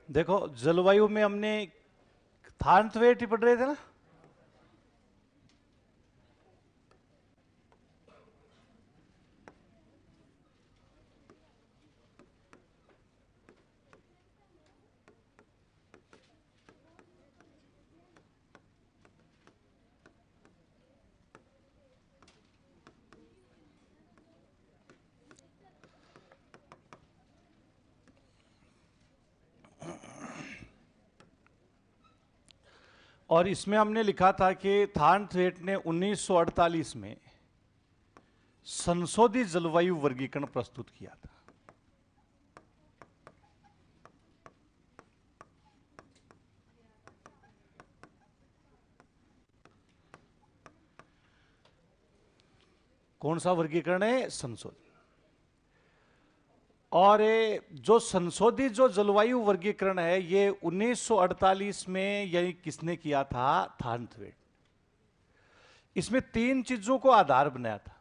देखो जलवायु में हमने थार्नथवेट ही पढ़ रहे थे ना। और इसमें हमने लिखा था कि थार्नथवेट ने 1948 में संशोधित जलवायु वर्गीकरण प्रस्तुत किया था। कौन सा वर्गीकरण है? संशोधित। और जो संशोधित जो जलवायु वर्गीकरण है ये 1948 में यानी किसने किया था? थार्नथवेट। इसमें तीन चीजों को आधार बनाया था।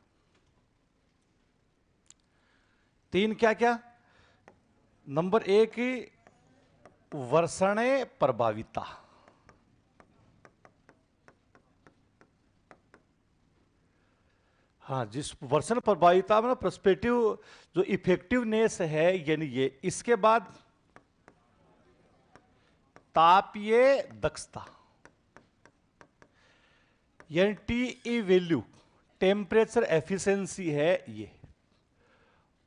तीन क्या क्या? नंबर एक, वर्षण प्रभाविता। हाँ, जिस वर्षण प्रभाविता में पर्सपेक्टिव जो इफेक्टिवनेस है यानी ये। इसके बाद तापीय दक्षता यानी टीई वैल्यू, टेम्परेचर एफिशिएंसी है ये।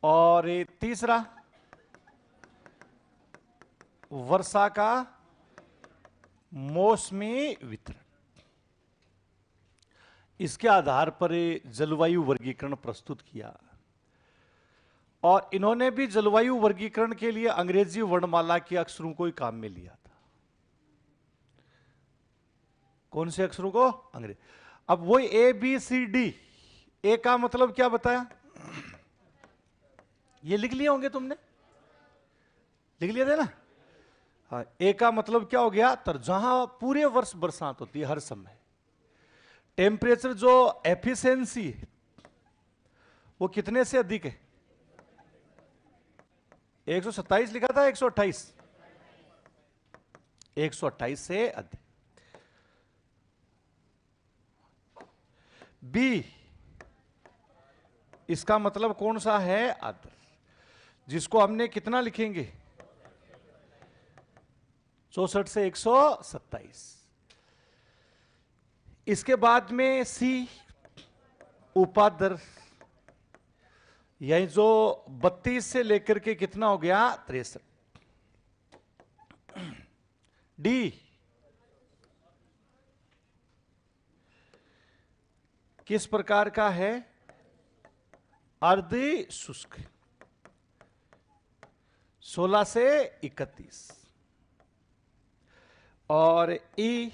और तीसरा वर्षा का मौसमी वितरण। इसके आधार पर जलवायु वर्गीकरण प्रस्तुत किया। और इन्होंने भी जलवायु वर्गीकरण के लिए अंग्रेजी वर्णमाला के अक्षरों को ही काम में लिया था। कौन से अक्षरों को? अंग्रेजी। अब वो ए बी सी डी। ए का मतलब क्या बताया? ये लिख लिए होंगे तुमने, लिख लिए थे ना? हाँ, ए का मतलब क्या हो गया? तर जहां पूरे वर्ष बरसात होती है हर समय। टेम्परेचर जो एफिशिएंसी है वो कितने से अधिक है? 127 लिखा था, 128? 128 से अधिक। बी, इसका मतलब कौन सा है? आर्द्र, जिसको हमने कितना लिखेंगे? 64 से 127। इसके बाद में सी, उपाद्र, यानी जो 32 से लेकर के कितना हो गया? 63। डी, किस प्रकार का है? अर्ध शुष्क, 16 से 31। और ई,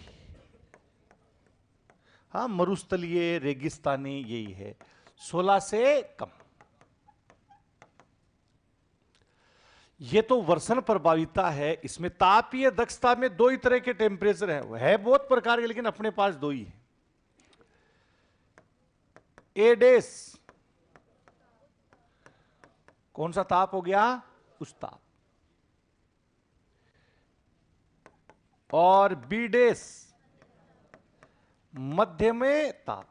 हाँ, मरुस्थलीय रेगिस्तानी यही है, 16 से कम। ये तो वर्षण प्रभाविता है। इसमें तापीय दक्षता में दो ही तरह के टेम्परेचर है बहुत प्रकार के, लेकिन अपने पास दो ही है। ए डेस, कौन सा ताप हो गया? उस ताप। और बी डेस, मध्य में ताप।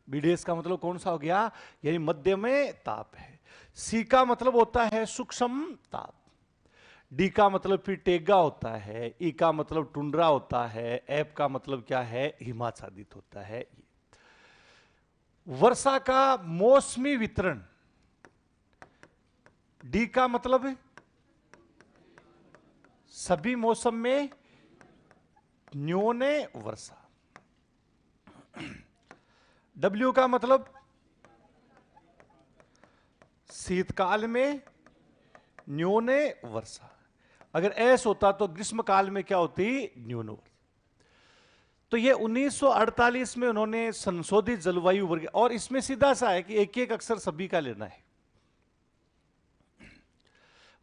बी डेस का मतलब कौन सा हो गया? यानी मध्य में ताप है। सी का मतलब होता है सूक्ष्म ताप। डी का मतलब फिर टेगा होता है। ई का मतलब टुंड्रा होता है। एफ का मतलब क्या है? हिमाच्छादित होता है। वर्षा का मौसमी वितरण। डी का मतलब है सभी मौसम में न्यून वर्षा। डब्ल्यू का मतलब शीतकाल में न्यून वर्षा। अगर एस होता तो ग्रीष्म काल में क्या होती? न्यून वर्षा। तो ये 1948 में उन्होंने संशोधित जलवायु वर्ग, और इसमें सीधा सा है कि एक एक अक्षर सभी का लेना है।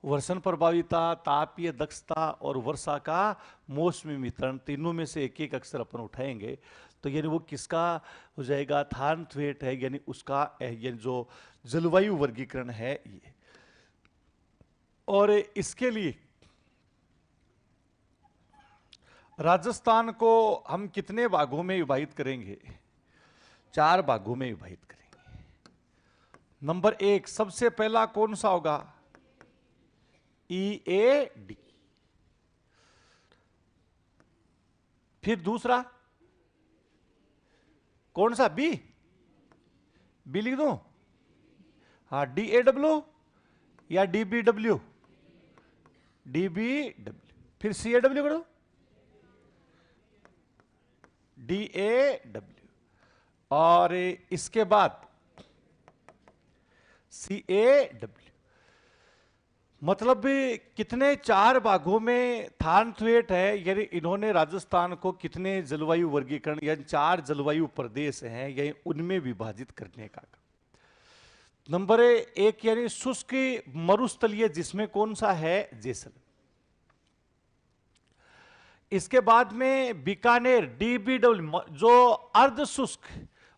वर्षण प्रभाविता, तापीय दक्षता और वर्षा का मौसमी वितरण, तीनों में से एक एक अक्षर अपन उठाएंगे तो यानी वो किसका हो जाएगा? थार्नथवेट है, यानी उसका यानी जो जलवायु वर्गीकरण है ये। और इसके लिए राजस्थान को हम कितने भागों में विभाजित करेंगे? 4 भागों में विभाजित करेंगे। नंबर 1 सबसे पहला कौन सा होगा? EAD। फिर दूसरा कौन सा? बी लिख दो। हाँ, DAW या DBW? DBW। फिर CAW करो, DAW। और इसके बाद CAW। मतलब कितने 4 भागों में थानथ्वेट है, यानी इन्होंने राजस्थान को कितने जलवायु वर्गीकरण यानी 4 जलवायु प्रदेश हैं यानी उनमें विभाजित करने का। नंबर 1 यानी शुष्क मरुस्थलीय, जिसमें कौन सा है? जैसलमेर। इसके बाद में बीकानेर DBW, जो अर्ध शुष्क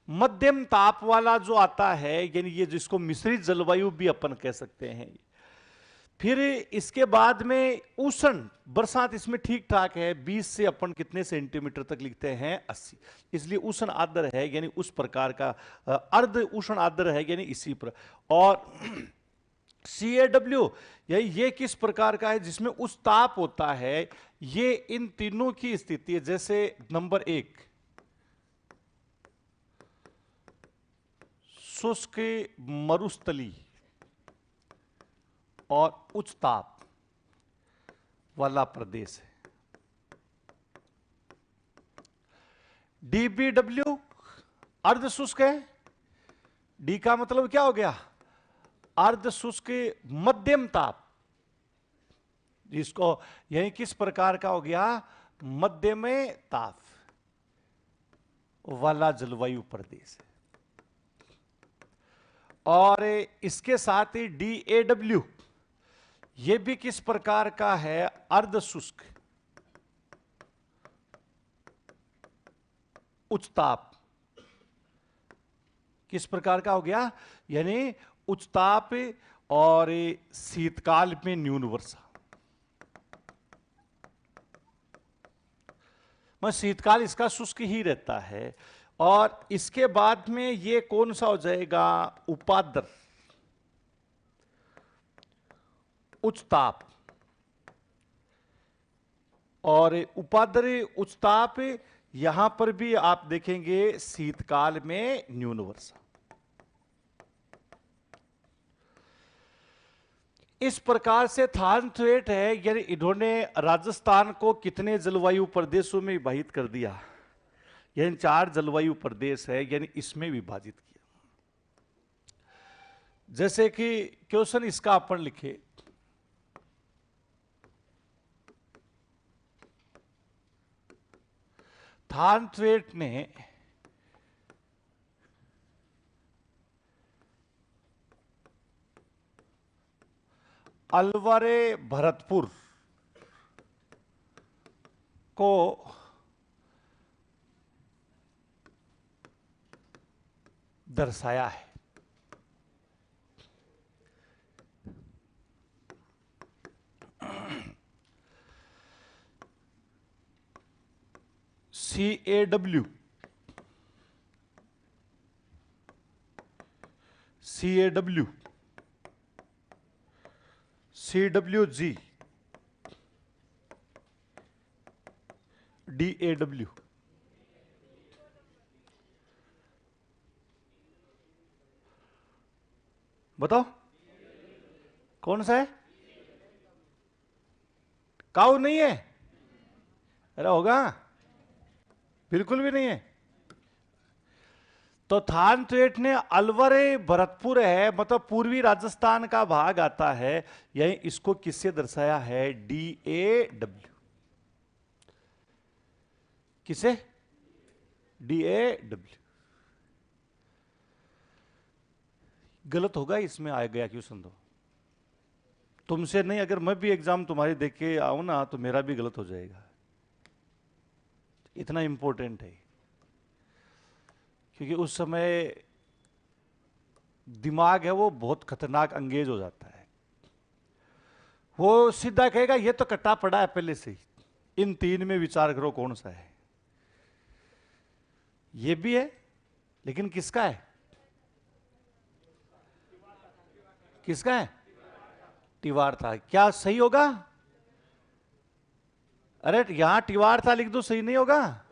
मध्यम ताप वाला जो आता है, यानी ये जिसको मिश्रित जलवायु भी अपन कह सकते हैं। फिर इसके बाद में उष्ण बरसात, इसमें ठीक ठाक है, 20 से अपन कितने सेंटीमीटर तक लिखते हैं? 80। इसलिए उष्ण आर्द्र है, यानी उस प्रकार का अर्ध उष्ण आर्द्र है, यानी इसी पर। और CAW ये किस प्रकार का है? जिसमें उच्च ताप होता है। ये इन तीनों की स्थिति है। जैसे नंबर 1 शुष्क मरुस्थली और उच्च ताप वाला प्रदेश है। DBW अर्ध शुष्क है। डी का मतलब क्या हो गया? अर्ध शुष्क मध्यम ताप, जिसको यही किस प्रकार का हो गया? मध्यम ताप वाला जलवायु प्रदेश है। और इसके साथ ही DAW ये भी किस प्रकार का है? अर्ध शुष्क उच्च ताप। किस प्रकार का हो गया? यानी उच्च ताप और शीतकाल में न्यून वर्षा। मैं शीतकाल इसका शुष्क ही रहता है। और इसके बाद में ये कौन सा हो जाएगा? उपाद्र उच्च ताप। और उपाद्र उच्च ताप, यहां पर भी आप देखेंगे शीतकाल में न्यून वर्षा। इस प्रकार से थानथ्वेट है, यानी इन्होंने राजस्थान को कितने जलवायु प्रदेशों में विभाजित कर दिया? यानी 4 जलवायु प्रदेश है, यानी इसमें विभाजित किया। जैसे कि क्वेश्चन इसका अपन लिखे, थानथ्वेट ने अलवर भरतपुर को दर्शाया है। CAW CWG DAW। बताओ कौन सा है? काऊ नहीं है? अरे होगा, बिल्कुल भी नहीं है। तो थानथ्वेट ने अलवर भरतपुर है, मतलब पूर्वी राजस्थान का भाग आता है, यही इसको किससे दर्शाया है? DAW। किसे? DAW। गलत होगा इसमें आ गया क्वेश्चन तो तुमसे नहीं, अगर मैं भी एग्जाम तुम्हारे देख के आऊं ना तो मेरा भी गलत हो जाएगा। इतना इंपॉर्टेंट है, क्योंकि उस समय दिमाग है वो बहुत खतरनाक अंगेज हो जाता है। वो सीधा कहेगा ये तो कटा पड़ा है पहले से ही, इन तीन में विचार करो कौन सा है। ये भी है, लेकिन किसका है? किसका है? तिवार था। क्या सही होगा? अरे यहां तिवार था लिख दो, सही नहीं होगा?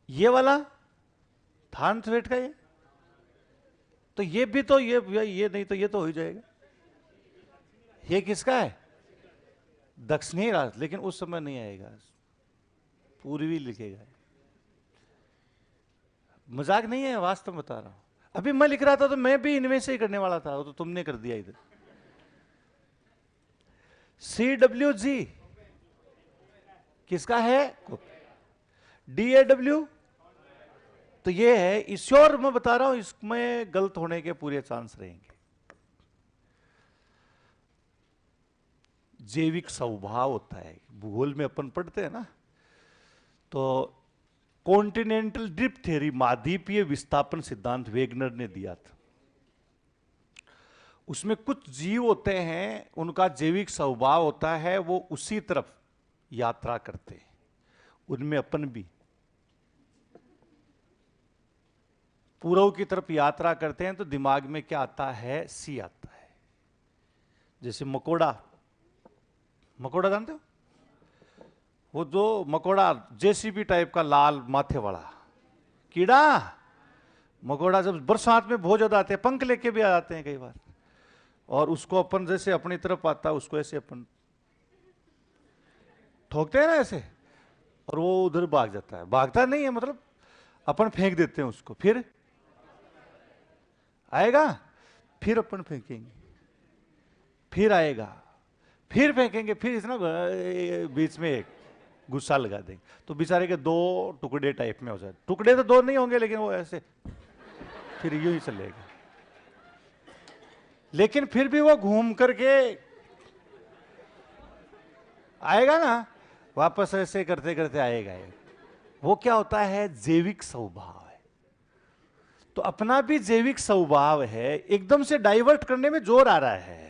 ये वाला थान थ्वेट का, ये तो ये भी तो ये नहीं तो ये तो हो ही जाएगा। ये किसका है? दक्षिणी राष्ट्र, लेकिन उस समय नहीं आएगा, पूर्वी लिखेगा। मजाक नहीं है, वास्तव में बता रहा हूं। अभी मैं लिख रहा था तो मैं भी इनमें से ही करने वाला था, तो तुमने कर दिया इधर। CWG किसका है? DAW तो ये है ईश्वर। मैं बता रहा हूं इसमें गलत होने के पूरे चांस रहेंगे। जैविक स्वभाव होता है, भूगोल में अपन पढ़ते हैं ना, तो कॉन्टिनेंटल ड्रिफ्ट थ्योरी, महाद्वीपीय विस्थापन सिद्धांत वेगनर ने दिया था। उसमें कुछ जीव होते हैं, उनका जैविक स्वभाव होता है वो उसी तरफ यात्रा करते हैं, उनमें अपन भी पूर्व की तरफ यात्रा करते हैं। तो दिमाग में क्या आता है? सी आता है। जैसे मकोड़ा, मकोड़ा जानते हो? वो जो मकोड़ा JCB टाइप का लाल माथे वाला कीड़ा, मकोड़ा जब बरसात में बहुत ज्यादा आते हैं, पंख लेके भी आ जाते हैं कई बार, और उसको अपन जैसे अपनी तरफ आता है उसको ऐसे अपन ठोकते हैं ना ऐसे, और वो उधर भाग जाता है। भागता नहीं है, मतलब अपन फेंक देते हैं उसको, फिर आएगा, फिर अपन फेंकेंगे, फिर आएगा, फिर फेंकेंगे, फिर इतना बीच में एक गुस्सा लगा देंगे, तो बेचारे के दो टुकड़े टाइप में हो जाए। टुकड़े तो दो नहीं होंगे, लेकिन वो ऐसे फिर यूं ही चलेगा। लेकिन फिर भी वो घूम करके आएगा ना, वापस ऐसे करते करते आएगा। वो क्या होता है? जैविक स्वभाव है। तो अपना भी जैविक स्वभाव है, एकदम से डाइवर्ट करने में जोर आ रहा है।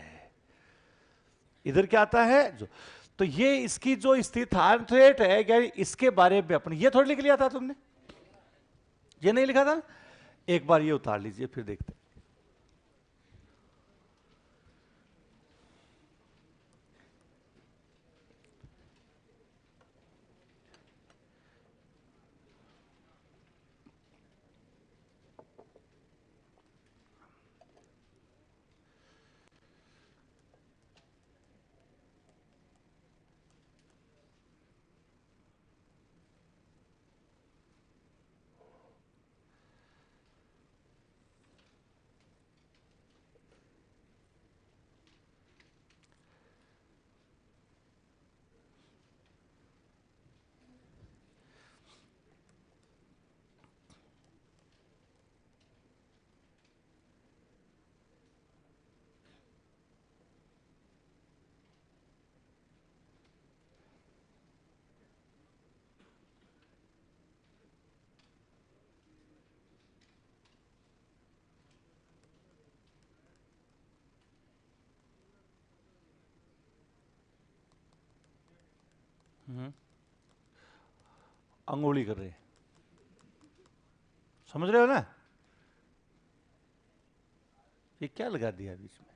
इधर क्या आता है जो, तो ये इसकी जो स्थितांतरेट है, यानी इसके बारे में अपन ये थोड़ी लिख लिया था तुमने, ये नहीं लिखा था। एक बार ये उतार लीजिए, फिर देखते हैं। अंगुली कर रहे, समझ रहे हो ना? ये क्या लगा दिया बीच में?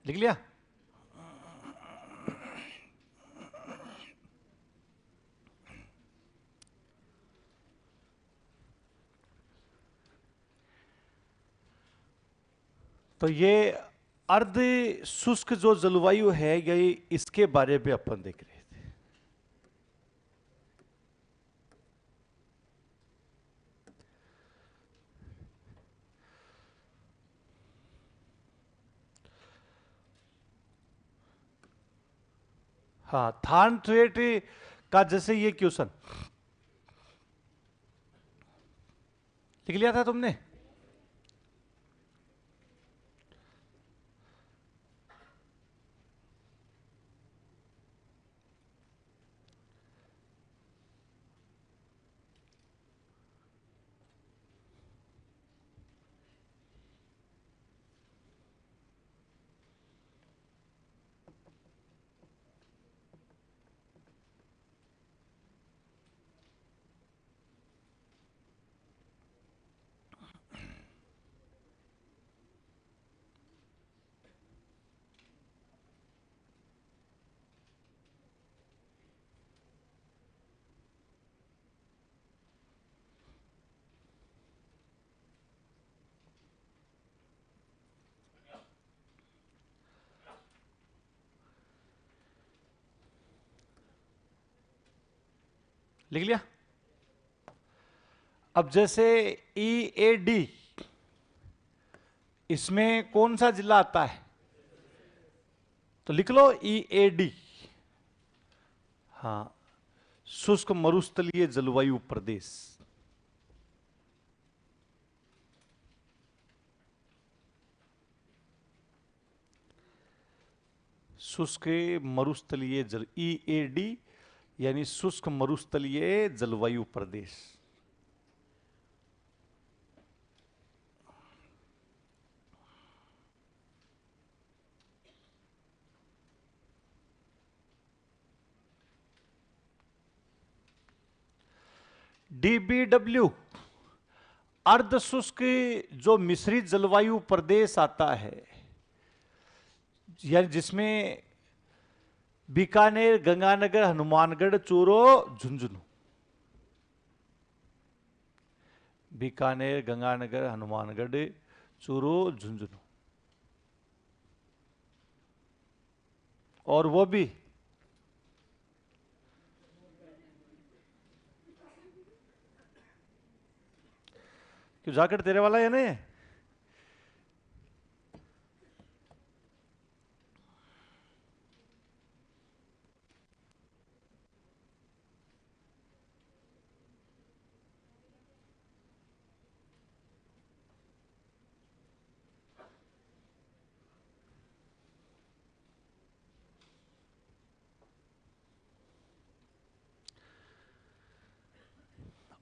लिख लिया? तो ये अर्ध शुष्क जो जलवायु है, ये इसके बारे में अपन देख रहे थे। हाँ, थान थ्रेट का जैसे ये क्वेश्चन लिख लिया था तुमने? लिख लिया? अब जैसे EAD, इसमें कौन सा जिला आता है? तो लिख लो EAD। हाँ, शुष्क मरुस्थलीय जलवायु प्रदेश। शुष्क मरुस्थलीय जल, EAD यानी शुष्क मरुस्थलीय जलवायु प्रदेश। DBW अर्ध शुष्क जो मिश्रित जलवायु प्रदेश आता है, यानी जिसमें बीकानेर, गंगानगर, हनुमानगढ़, चूरू, झुंझुनू। बीकानेर, गंगानगर, हनुमानगढ़, चूरू, झुंझुनू। और वो भी क्यों, जैकेट तेरे वाला है नहीं?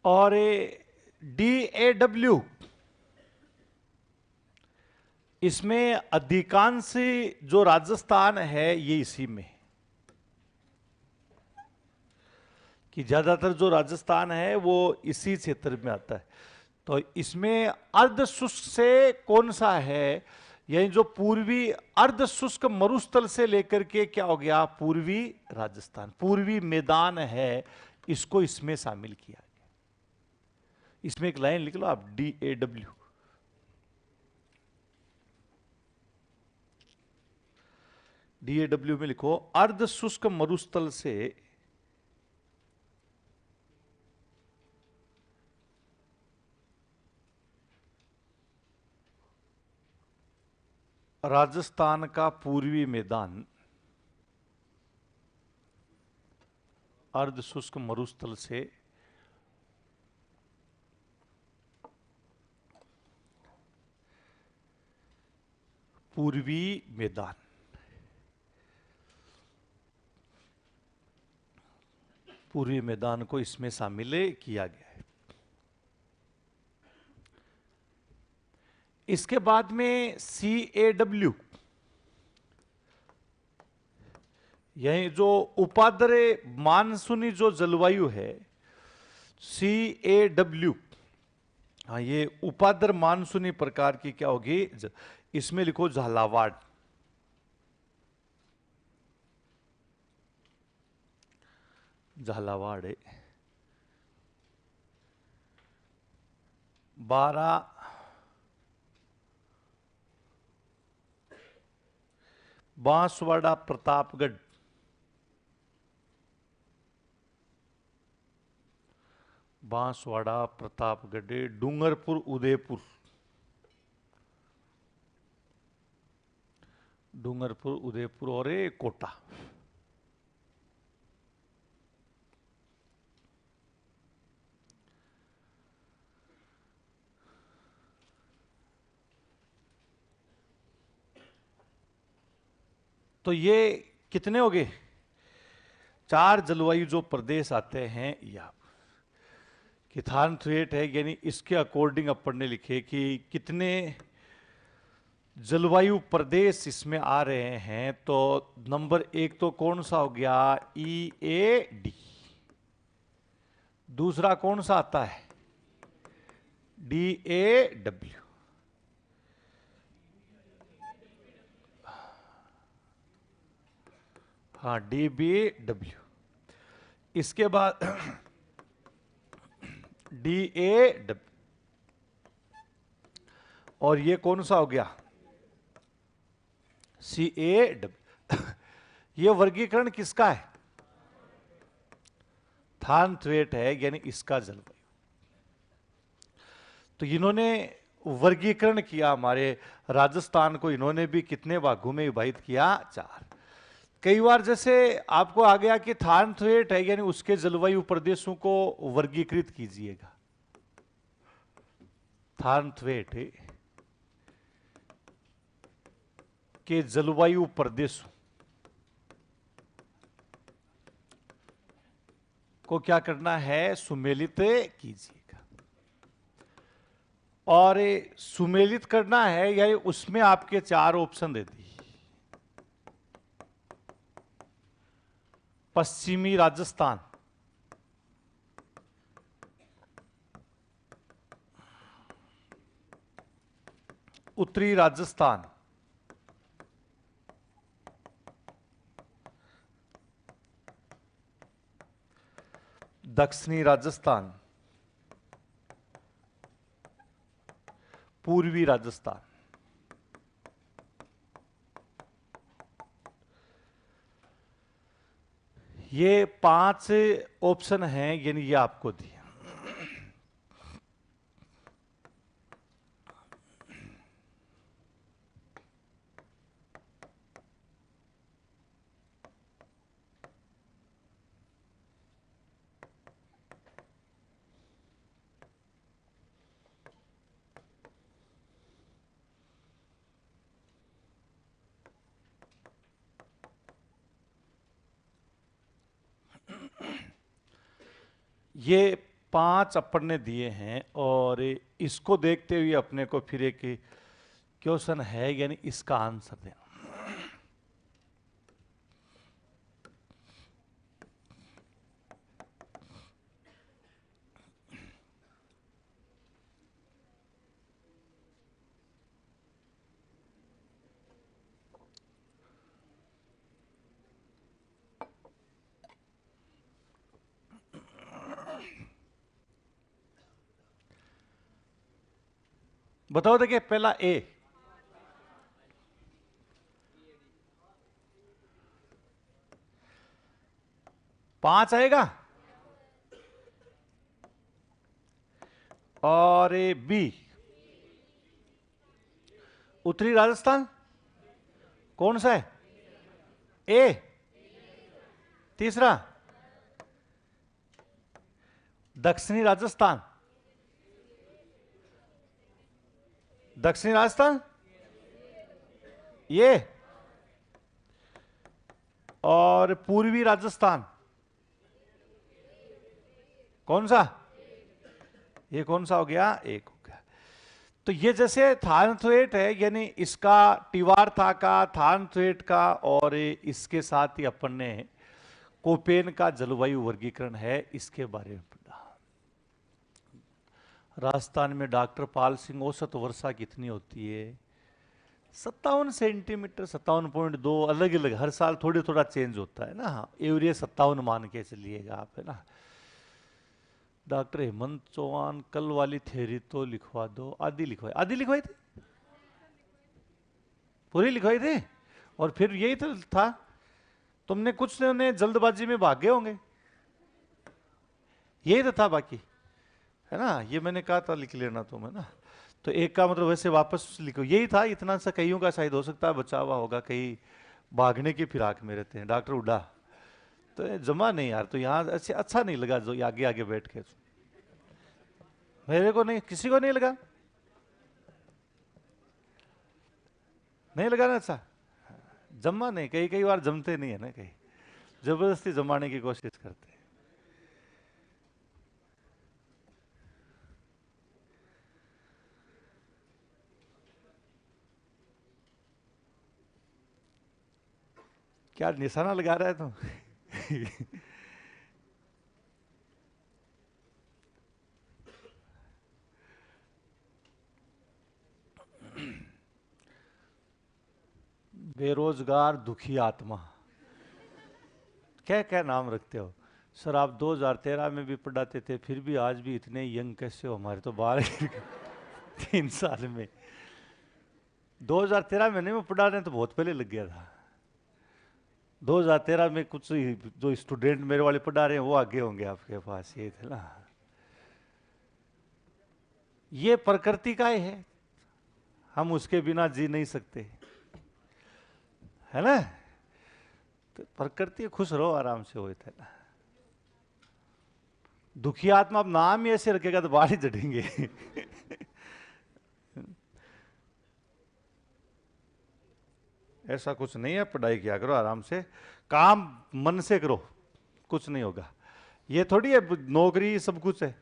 और DAW, इसमें अधिकांश जो राजस्थान है ये इसी में, कि ज्यादातर जो राजस्थान है वो इसी क्षेत्र में आता है। तो इसमें अर्ध शुष्क से कौन सा है, यानी जो पूर्वी अर्ध शुष्क मरुस्थल से लेकर के क्या हो गया, पूर्वी राजस्थान, पूर्वी मैदान है, इसको इसमें शामिल किया गया। इसमें एक लाइन लिख लो आप, DAW। DAW में लिखो अर्ध शुष्क मरुस्थल से राजस्थान का पूर्वी मैदान अर्ध शुष्क मरुस्थल से पूर्वी मैदान, पूर्वी मैदान को इसमें शामिल किया गया है। इसके बाद में CAW, यही जो उपाद्र मानसूनी जो जलवायु है, CAW, हाँ, ये उपाद्र मानसूनी प्रकार की क्या होगी, इसमें लिखो झालावाड़। झालावाड़ है। 12 बांसवाड़ा प्रतापगढ़। 12 उदयपुर। डूंगरपुर उदयपुर और कोटा। तो ये कितने हो गए? 4 जलवायु जो प्रदेश आते हैं या कि थानथ्वेट है, यानी इसके अकॉर्डिंग अपन ने लिखे कि कितने जलवायु प्रदेश इसमें आ रहे हैं। तो नंबर 1 तो कौन सा हो गया? EAD। दूसरा कौन सा आता है? DAW। हाँ, DBW। इसके बाद DAW। और ये कौन सा हो गया? CAW। ये वर्गीकरण किसका है? थानथ्वेट है, यानी इसका जलवायु। तो इन्होंने वर्गीकरण किया। हमारे राजस्थान को इन्होंने भी कितने भागों में विभाजित किया? 4। कई बार जैसे आपको आ गया कि थानथ्वेट है, यानी उसके जलवायु प्रदेशों को वर्गीकृत कीजिएगा। थानथ्वेट के जलवायु प्रदेशों को क्या करना है? सुमेलित कीजिएगा। और सुमेलित करना है, यानी उसमें आपके 4 ऑप्शन दे दी। पश्चिमी राजस्थान, उत्तरी राजस्थान, दक्षिणी राजस्थान, पूर्वी राजस्थान। ये 5 ऑप्शन हैं, यानी ये आपको दिए। ये 5 अपन ने दिए हैं, और इसको देखते हुए अपने को फिर एक क्वेश्चन है, यानी इसका आंसर देना। बताओ, देखिए पहला A। पांच आएगा। और B, उत्तरी राजस्थान कौन सा है? A। तीसरा दक्षिणी राजस्थान। दक्षिणी राजस्थान ये। और पूर्वी राजस्थान कौन सा? ये कौन सा हो गया? 1 हो गया। तो ये जैसे थानथ्वेट है, यानी इसका टिवारथा का, थानथ्वेट का, और इसके साथ ही अपन ने कोपेन का जलवायु वर्गीकरण है, इसके बारे में पढ़ा। राजस्थान में डॉक्टर पाल सिंह, औसत वर्षा कितनी होती है? 57 सेंटीमीटर, 57.2, अलग अलग हर साल थोड़ी थोड़ा चेंज होता है ना। हाँ, एवरेज 57 मान के चलिएगा आप, है ना। डॉक्टर हेमंत चौहान, कल वाली थ्योरी तो लिखवा दो। आधी लिखवाई थी, पूरी लिखवाई थी। और फिर यही तो था, तुमने कुछ ने जल्दबाजी में भागे होंगे, यही तो था बाकी, है ना। ये मैंने कहा था लिख लेना तुम, है ना। तो एक का मतलब वैसे वापस लिखो, यही था। इतना सा कईयों का शायद हो सकता है बचा हुआ होगा, कहीं भागने की फिराक में रहते हैं। डॉक्टर उड़ा तो जमा नहीं यार, तो यहाँ अच्छा नहीं लगा जो आगे आगे बैठ के। मेरे को नहीं, किसी को नहीं लगा, नहीं लगा ना अच्छा। जमा नहीं, कई कई बार जमते नहीं है ना, कहीं जबरदस्ती जमाने की कोशिश करते हैं। क्या निशाना लगा रहा है तुम? बेरोजगार दुखी आत्मा, क्या क्या नाम रखते हो सर आप। 2013 में भी पढ़ाते थे, फिर भी आज भी इतने यंग कैसे हो? हमारे तो 3 साल में। 2013 में नहीं, मैं पढ़ाने तो बहुत पहले लग गया था। 2013 में कुछ जो स्टूडेंट मेरे वाले पढ़ा रहे हैं वो आगे होंगे आपके पास, ये थे ना। ये प्रकृति का ही है, हम उसके बिना जी नहीं सकते, है ना। तो प्रकृति खुश रहो, आराम से हो थे ना। दुखी आत्मा, अब नाम ही ऐसे रखेगा तो बाहर ही चढ़ेंगे। ऐसा कुछ नहीं है, पढ़ाई किया करो आराम से, काम मन से करो, कुछ नहीं होगा। ये थोड़ी है नौकरी सब कुछ है,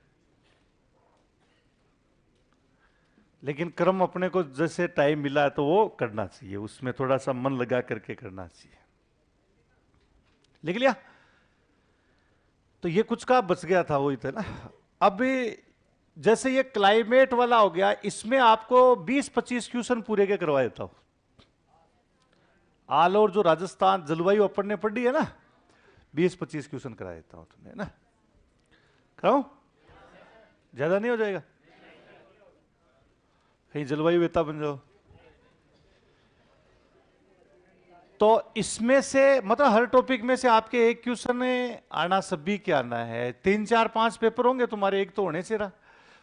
लेकिन कर्म अपने को जैसे टाइम मिला है तो वो करना चाहिए, उसमें थोड़ा सा मन लगा करके करना चाहिए। लिख लिया? तो ये कुछ का बच गया था, वही था ना। अब जैसे ये क्लाइमेट वाला हो गया, इसमें आपको 20-25 क्वेश्चन पूरे के करवा देता हूं। ऑल ओवर जो राजस्थान जलवायु अपन ने पढ़ी है ना, 20-25 क्वेश्चन करा देता हूं तुम्हें ना। कराऊं? ज्यादा नहीं हो जाएगा? कहीं जलवायु वेता बन जाओ। तो इसमें से मतलब हर टॉपिक में से आपके एक क्वेश्चन आना, सभी के आना है। 3, 4, 5 पेपर होंगे तुम्हारे, एक तो होने से रहा।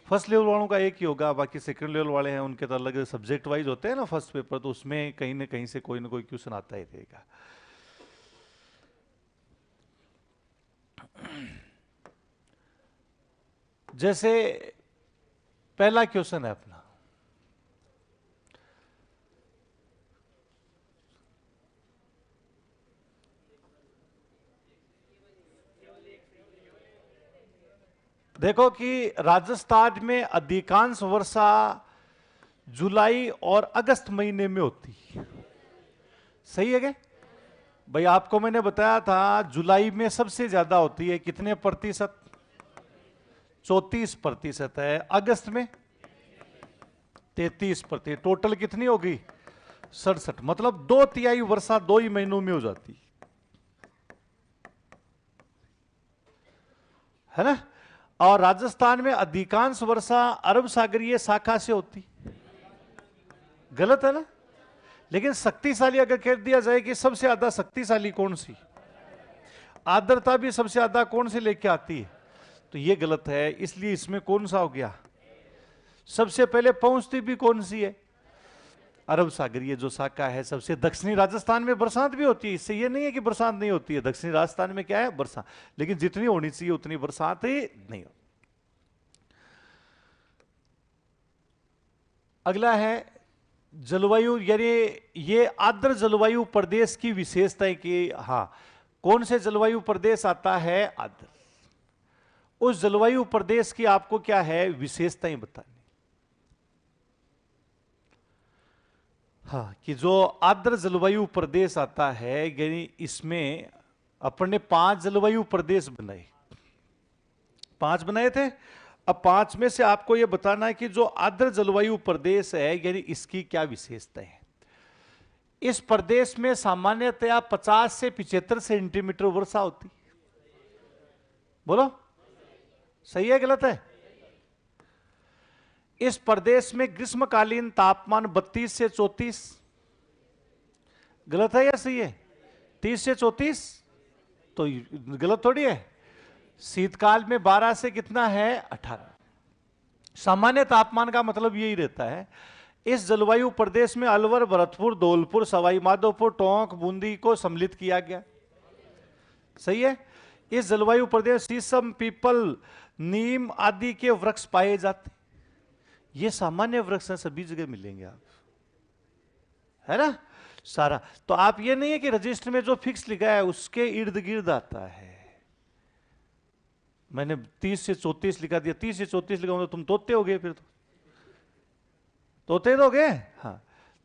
फर्स्ट लेवल वालों का एक ही होगा, बाकी सेकंड लेवल वाले हैं उनके तो अलग सब्जेक्ट वाइज होते हैं ना फर्स्ट पेपर, तो उसमें कहीं ना कहीं से कोई ना कोई क्वेश्चन आता ही रहेगा। जैसे पहला क्वेश्चन है अपना, देखो कि राजस्थान में अधिकांश वर्षा जुलाई और अगस्त महीने में होती है। सही है क्या भाई? आपको मैंने बताया था जुलाई में सबसे ज्यादा होती है, कितने प्रतिशत? 34% है। अगस्त में 33%। टोटल कितनी होगी? 67। मतलब 2/3 वर्षा 2 ही महीनों में हो जाती है ना। और राजस्थान में अधिकांश वर्षा अरब सागरीय शाखा से होती। गलत है ना। लेकिन शक्तिशाली अगर कह दिया जाए कि सबसे ज्यादा शक्तिशाली कौन सी, आर्द्रता भी सबसे ज्यादा कौन सी लेके आती है, तो ये गलत है। इसलिए इसमें कौन सा हो गया? सबसे पहले पहुंचती भी कौन सी है? अरब सागरीय जो शाखा है सबसे। दक्षिणी राजस्थान में बरसात भी होती है, इससे ये नहीं है कि बरसात नहीं होती है। दक्षिणी राजस्थान में क्या है? बरसात, लेकिन जितनी होनी चाहिए उतनी बरसात ही नहीं होती। अगला है जलवायु, यानी ये आर्द्र जलवायु प्रदेश की विशेषता है कि हाँ, कौन से जलवायु प्रदेश आता है? आर्द्र। उस जलवायु प्रदेश की आपको क्या है? विशेषताएं बतानी। हाँ, कि जो आर्द्र जलवायु प्रदेश आता है, यानी इसमें अपन ने 5 जलवायु प्रदेश बनाए, 5 बनाए थे। अब 5 में से आपको यह बताना है कि जो आर्द्र जलवायु प्रदेश है, यानी इसकी क्या विशेषता है। इस प्रदेश में सामान्यतया 50 से 75 सेंटीमीटर वर्षा होती। बोलो सही है गलत है? इस प्रदेश में ग्रीष्मकालीन तापमान 32 से 34। गलत है या सही है? 30 से 34 तो गलत थोड़ी है। शीतकाल में 12 से कितना है? 18। सामान्य तापमान का मतलब यही रहता है। इस जलवायु प्रदेश में अलवर, भरतपुर, धौलपुर, सवाई माधोपुर, टोंक, बूंदी को सम्मिलित किया गया। सही है। इस जलवायु प्रदेश शीशम, पीपल, नीम आदि के वृक्ष पाए जाते। ये सामान्य वृक्ष हैं, सभी जगह मिलेंगे आप, है ना सारा। तो आप ये नहीं है कि रजिस्टर में जो फिक्स लिखा है उसके इर्द गिर्द आता है। मैंने 30 से 34 लिखा दिया, 30 से 34 लिखा तो तुम तोते हो गए, फिर तो तोते दोगे। हाँ,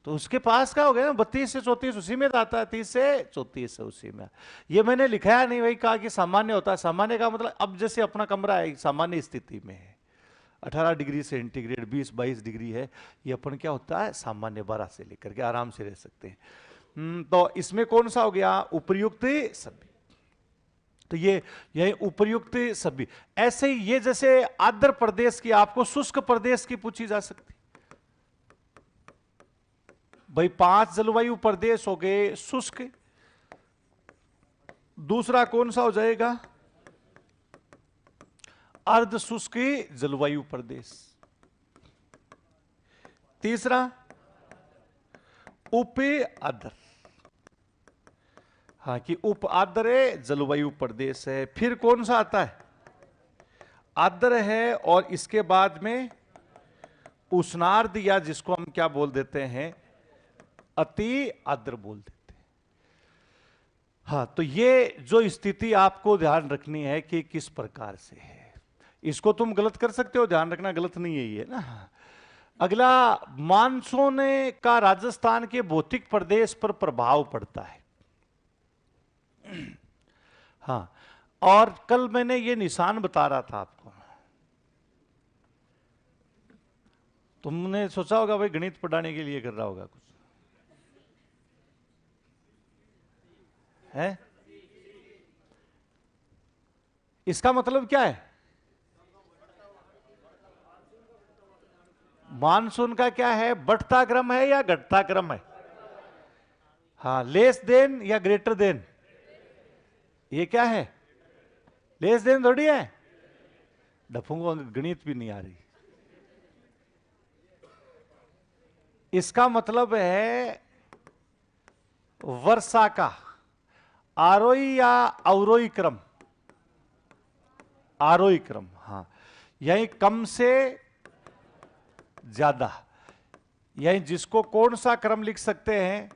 तो उसके पास का हो गया ना, 32 से 34 उसी में आता है, 30 से 34 है उसी में। ये मैंने लिखाया नहीं, वही कहा कि सामान्य होता है। सामान्य का मतलब अब जैसे अपना कमरा है सामान्य स्थिति में है, 18 डिग्री सेंटीग्रेड 20-22 डिग्री है, ये अपन क्या होता है सामान्य, 12 से लेकर के आराम से रह सकते हैं। तो इसमें कौन सा हो गया? उपर्युक्त सभी। तो ये उपर्युक्त सभी। ऐसे ही ये जैसे आर्द्र प्रदेश की आपको शुष्क प्रदेश की पूछी जा सकती। भाई 5 जलवायु प्रदेश हो गए शुष्क। दूसरा कौन सा हो जाएगा? अर्ध शुष्क जलवायु प्रदेश। तीसरा उप आर्द्र, हाँ कि उप आर्द्र जलवायु प्रदेश है। फिर कौन सा आता है? आर्द्र है, और इसके बाद में उष्णार्ध, या जिसको हम क्या बोल देते हैं अति आर्द्र बोल देते हैं। हाँ, तो ये जो स्थिति आपको ध्यान रखनी है कि किस प्रकार से है। इसको तुम गलत कर सकते हो, ध्यान रखना गलत नहीं है ये ना। अगला, मानसून का राजस्थान के भौतिक प्रदेश पर प्रभाव पड़ता है। हाँ, और कल मैंने ये निशान बता रहा था आपको। तुमने सोचा होगा भाई गणित पढ़ाने के लिए कर रहा होगा कुछ, है? इसका मतलब क्या है? मानसून का क्या है? बढ़ता क्रम है या घटता क्रम है? हाँ, लेस देन या ग्रेटर देन? ये क्या है? लेस देन थोड़ी है। डफूंगो गणित भी नहीं आ रही। इसका मतलब है वर्षा का आरोही या अवरोही क्रम। आरोही क्रम, हाँ, यही कम से ज्यादा, यही जिसको कौन सा क्रम लिख सकते हैं?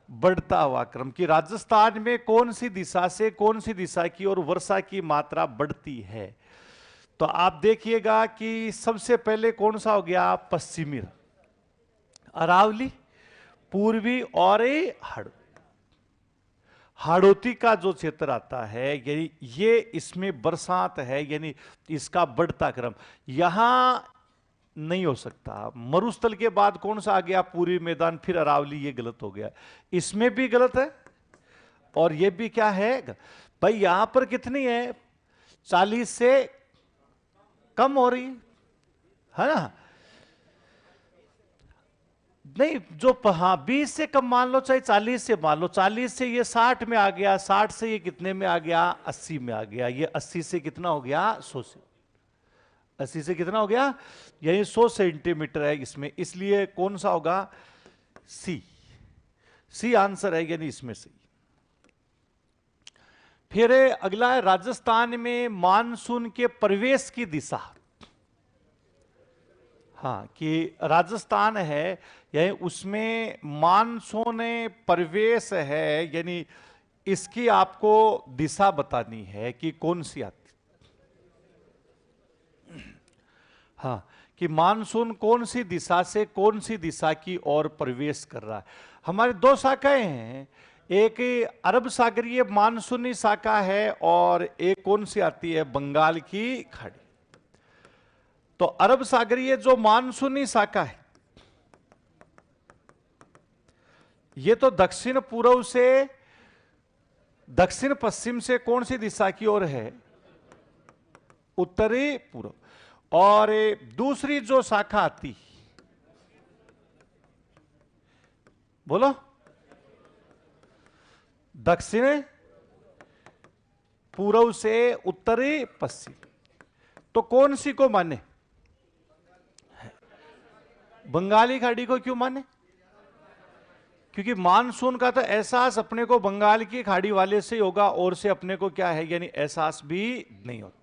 बढ़ता हुआ क्रम। कि राजस्थान में कौन सी दिशा से कौन सी दिशा की ओर वर्षा की मात्रा बढ़ती है। तो आप देखिएगा कि सबसे पहले कौन सा हो गया? पश्चिमी अरावली, पूर्वी और हाड़ौती का जो क्षेत्र आता है, यानी ये इसमें बरसात है, यानी इसका बढ़ता क्रम यहां नहीं हो सकता। मरुस्थल के बाद कौन सा आ गया? पूर्वी मैदान, फिर अरावली। ये गलत हो गया, इसमें भी गलत है और ये भी क्या है भाई? यहां पर कितनी है? 40 से कम हो रही है ना? नहीं, जो हाँ 20 से कम मान लो, चाहे 40 से मान लो। 40 से ये 60 में आ गया, 60 से ये कितने में आ गया? 80 में आ गया। ये 80 से कितना हो गया? 100 से। 80 से कितना हो गया? यानी 100 सेंटीमीटर है इसमें, इसलिए कौन सा होगा? सी। सी आंसर है, यानी इसमें से। फिर अगला है राजस्थान में मानसून के प्रवेश की दिशा। हाँ, कि राजस्थान है, यानी उसमें मानसून प्रवेश है, यानी इसकी आपको दिशा बतानी है कि कौन सी आती। हाँ, कि मानसून कौन सी दिशा से कौन सी दिशा की ओर प्रवेश कर रहा है। हमारे 2 शाखाएं हैं, एक अरब सागरीय मानसूनी शाखा है और एक कौन सी आती है? बंगाल की खाड़ी। तो अरब सागरीय जो मानसूनी शाखा है, ये तो दक्षिण पूर्व से, दक्षिण पश्चिम से कौन सी दिशा की ओर है? उत्तरी पूर्व। और दूसरी जो शाखा आती, बोलो, दक्षिण पूर्व से उत्तरी पश्चिम, तो कौन सी को माने? बंगाली खाड़ी को क्यों माने? क्योंकि मानसून का तो एहसास अपने को बंगाल की खाड़ी वाले से होगा, और से अपने को क्या है, यानी एहसास भी नहीं होता।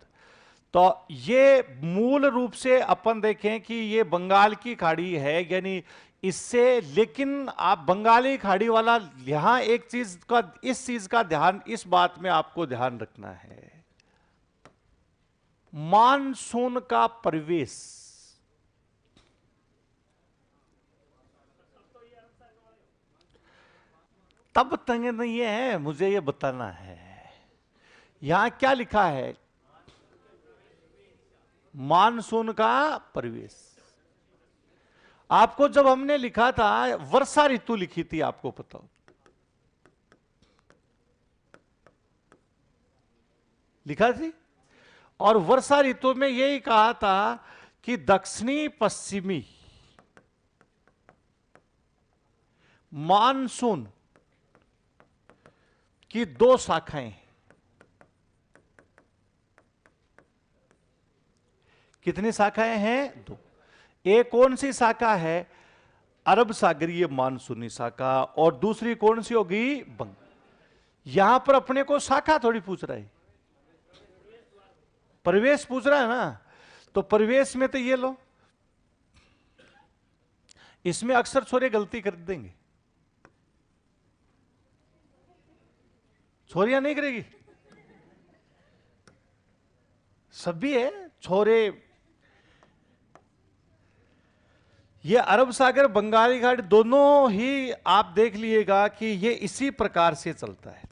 तो ये मूल रूप से अपन देखें कि ये बंगाल की खाड़ी है, यानी इससे, लेकिन आप बंगाली खाड़ी वाला, यहां एक चीज का, इस चीज का ध्यान, इस बात में आपको ध्यान रखना है, मानसून का प्रवेश, तब तक नहीं है, मुझे ये बताना है यहां क्या लिखा है, मानसून का प्रवेश। आपको जब हमने लिखा था, वर्षा ऋतु लिखी थी, आपको पता हो, लिखा थी, और वर्षा ऋतु में यही कहा था कि दक्षिणी पश्चिमी मानसून की दो शाखाएं, कितनी शाखाएं हैं? दो। एक कौन सी शाखा है? अरब सागरीय मानसूनी शाखा, और दूसरी कौन सी होगी? बंग। यहां पर अपने को शाखा थोड़ी पूछ रहा है, प्रवेश पूछ रहा है ना, तो प्रवेश में तो ये लो, इसमें अक्सर छोरे गलती कर देंगे, छोरियां नहीं करेगी, सभी है छोरे। ये अरब सागर, बंगाली घाट, दोनों ही आप देख लीजिएगा कि ये इसी प्रकार से चलता है,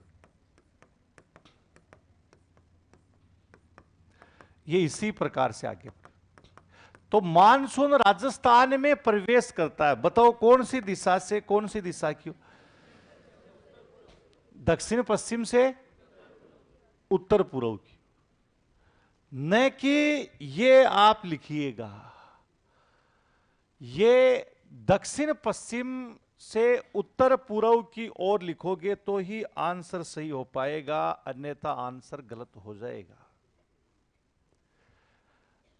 ये इसी प्रकार से आगे। तो मानसून राजस्थान में प्रवेश करता है, बताओ कौन सी दिशा से? कौन सी दिशा की? दक्षिण पश्चिम से उत्तर पूर्व की, न कि ये आप लिखिएगा, ये दक्षिण पश्चिम से उत्तर पूर्व की ओर लिखोगे तो ही आंसर सही हो पाएगा, अन्यथा आंसर गलत हो जाएगा।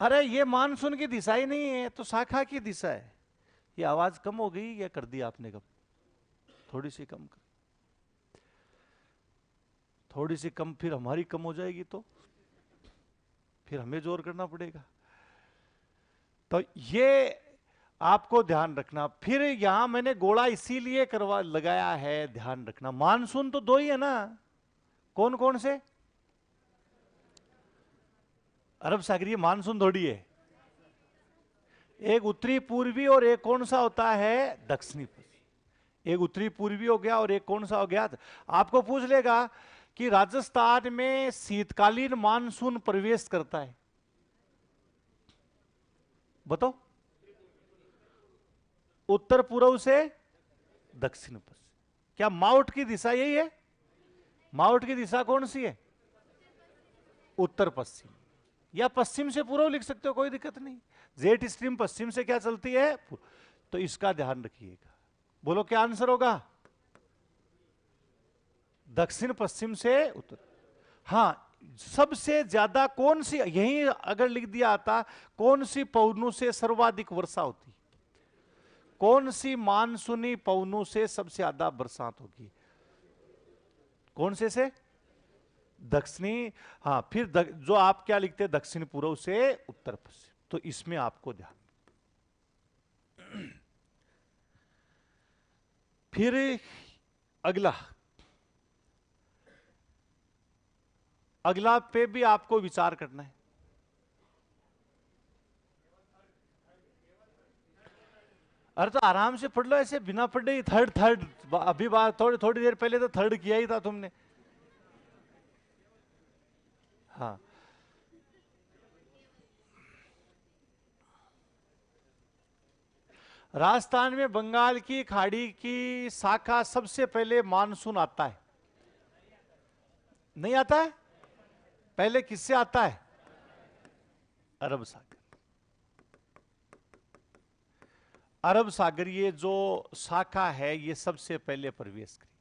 अरे ये मानसून की दिशा ही नहीं है, तो शाखा की दिशा है। ये आवाज कम हो गई या कर दी आपने कम? थोड़ी सी कम कर, थोड़ी सी कम, फिर हमारी कम हो जाएगी तो फिर हमें जोर करना पड़ेगा। तो ये आपको ध्यान रखना। फिर यहां मैंने गोला इसीलिए करवा लगाया है, ध्यान रखना, मानसून तो दो ही है ना, कौन कौन से? अरब सागरीय मानसून थोड़ी है, एक उत्तरी पूर्वी और एक कौन सा होता है? दक्षिणी पूर्वी। एक उत्तरी पूर्वी हो गया और एक कौन सा हो गया? आपको पूछ लेगा कि राजस्थान में शीतकालीन मानसून प्रवेश करता है, बताओ, उत्तर पूर्व से दक्षिण पश्चिम। क्या माउट की दिशा यही है? माउट की दिशा कौन सी है? उत्तर पश्चिम, या पश्चिम से पूर्व लिख सकते हो, कोई दिक्कत नहीं। जेट स्ट्रीम पश्चिम से क्या चलती है? तो इसका ध्यान रखिएगा। बोलो क्या आंसर होगा? दक्षिण पश्चिम से उत्तर। हां, सबसे ज्यादा कौन सी, यही अगर लिख दिया आता, कौन सी पवनों से सर्वाधिक वर्षा होती, कौन सी मानसूनी पवनों से सबसे ज्यादा बरसात होगी? कौन से? दक्षिणी। हाँ, फिर जो आप क्या लिखते हैं, दक्षिण पूर्व से उत्तर पश्चिम, तो इसमें आपको ध्यान। फिर अगला, अगला पे भी आपको विचार करना है। अरे तो आराम से पढ़ लो, ऐसे बिना पढ़े ही थर्ड थर्ड, अभी बात थोड़ी देर पहले तो थर्ड किया ही था तुमने। हाँ, राजस्थान में बंगाल की खाड़ी की शाखा सबसे पहले मानसून आता है? नहीं आता है? पहले किससे आता है? अरब सागर। अरब सागरीय जो शाखा है ये सबसे पहले प्रवेश करी।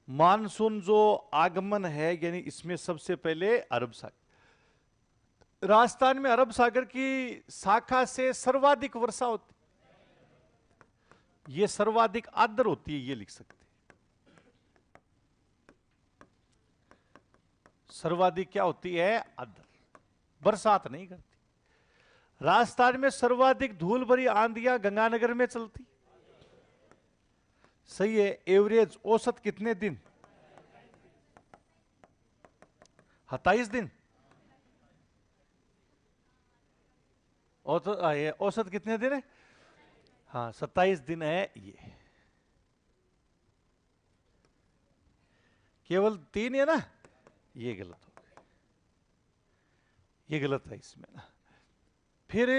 मानसून जो आगमन है यानी इसमें सबसे पहले अरब सागर। राजस्थान में अरब सागर की शाखा से सर्वाधिक वर्षा होती, ये सर्वाधिक आर्द्र होती है, ये लिख सकते हैं। सर्वाधिक क्या होती है? आर्द्र, बरसात नहीं करती। राजस्थान में सर्वाधिक धूल भरी आंधियां गंगानगर में चलती। सही है। एवरेज औसत कितने दिन? 27 दिन। औसत कितने दिन है? हाँ 27 दिन है। ये केवल 3 है ना, ये गलत हो गया, ये गलत है इसमें ना। फिर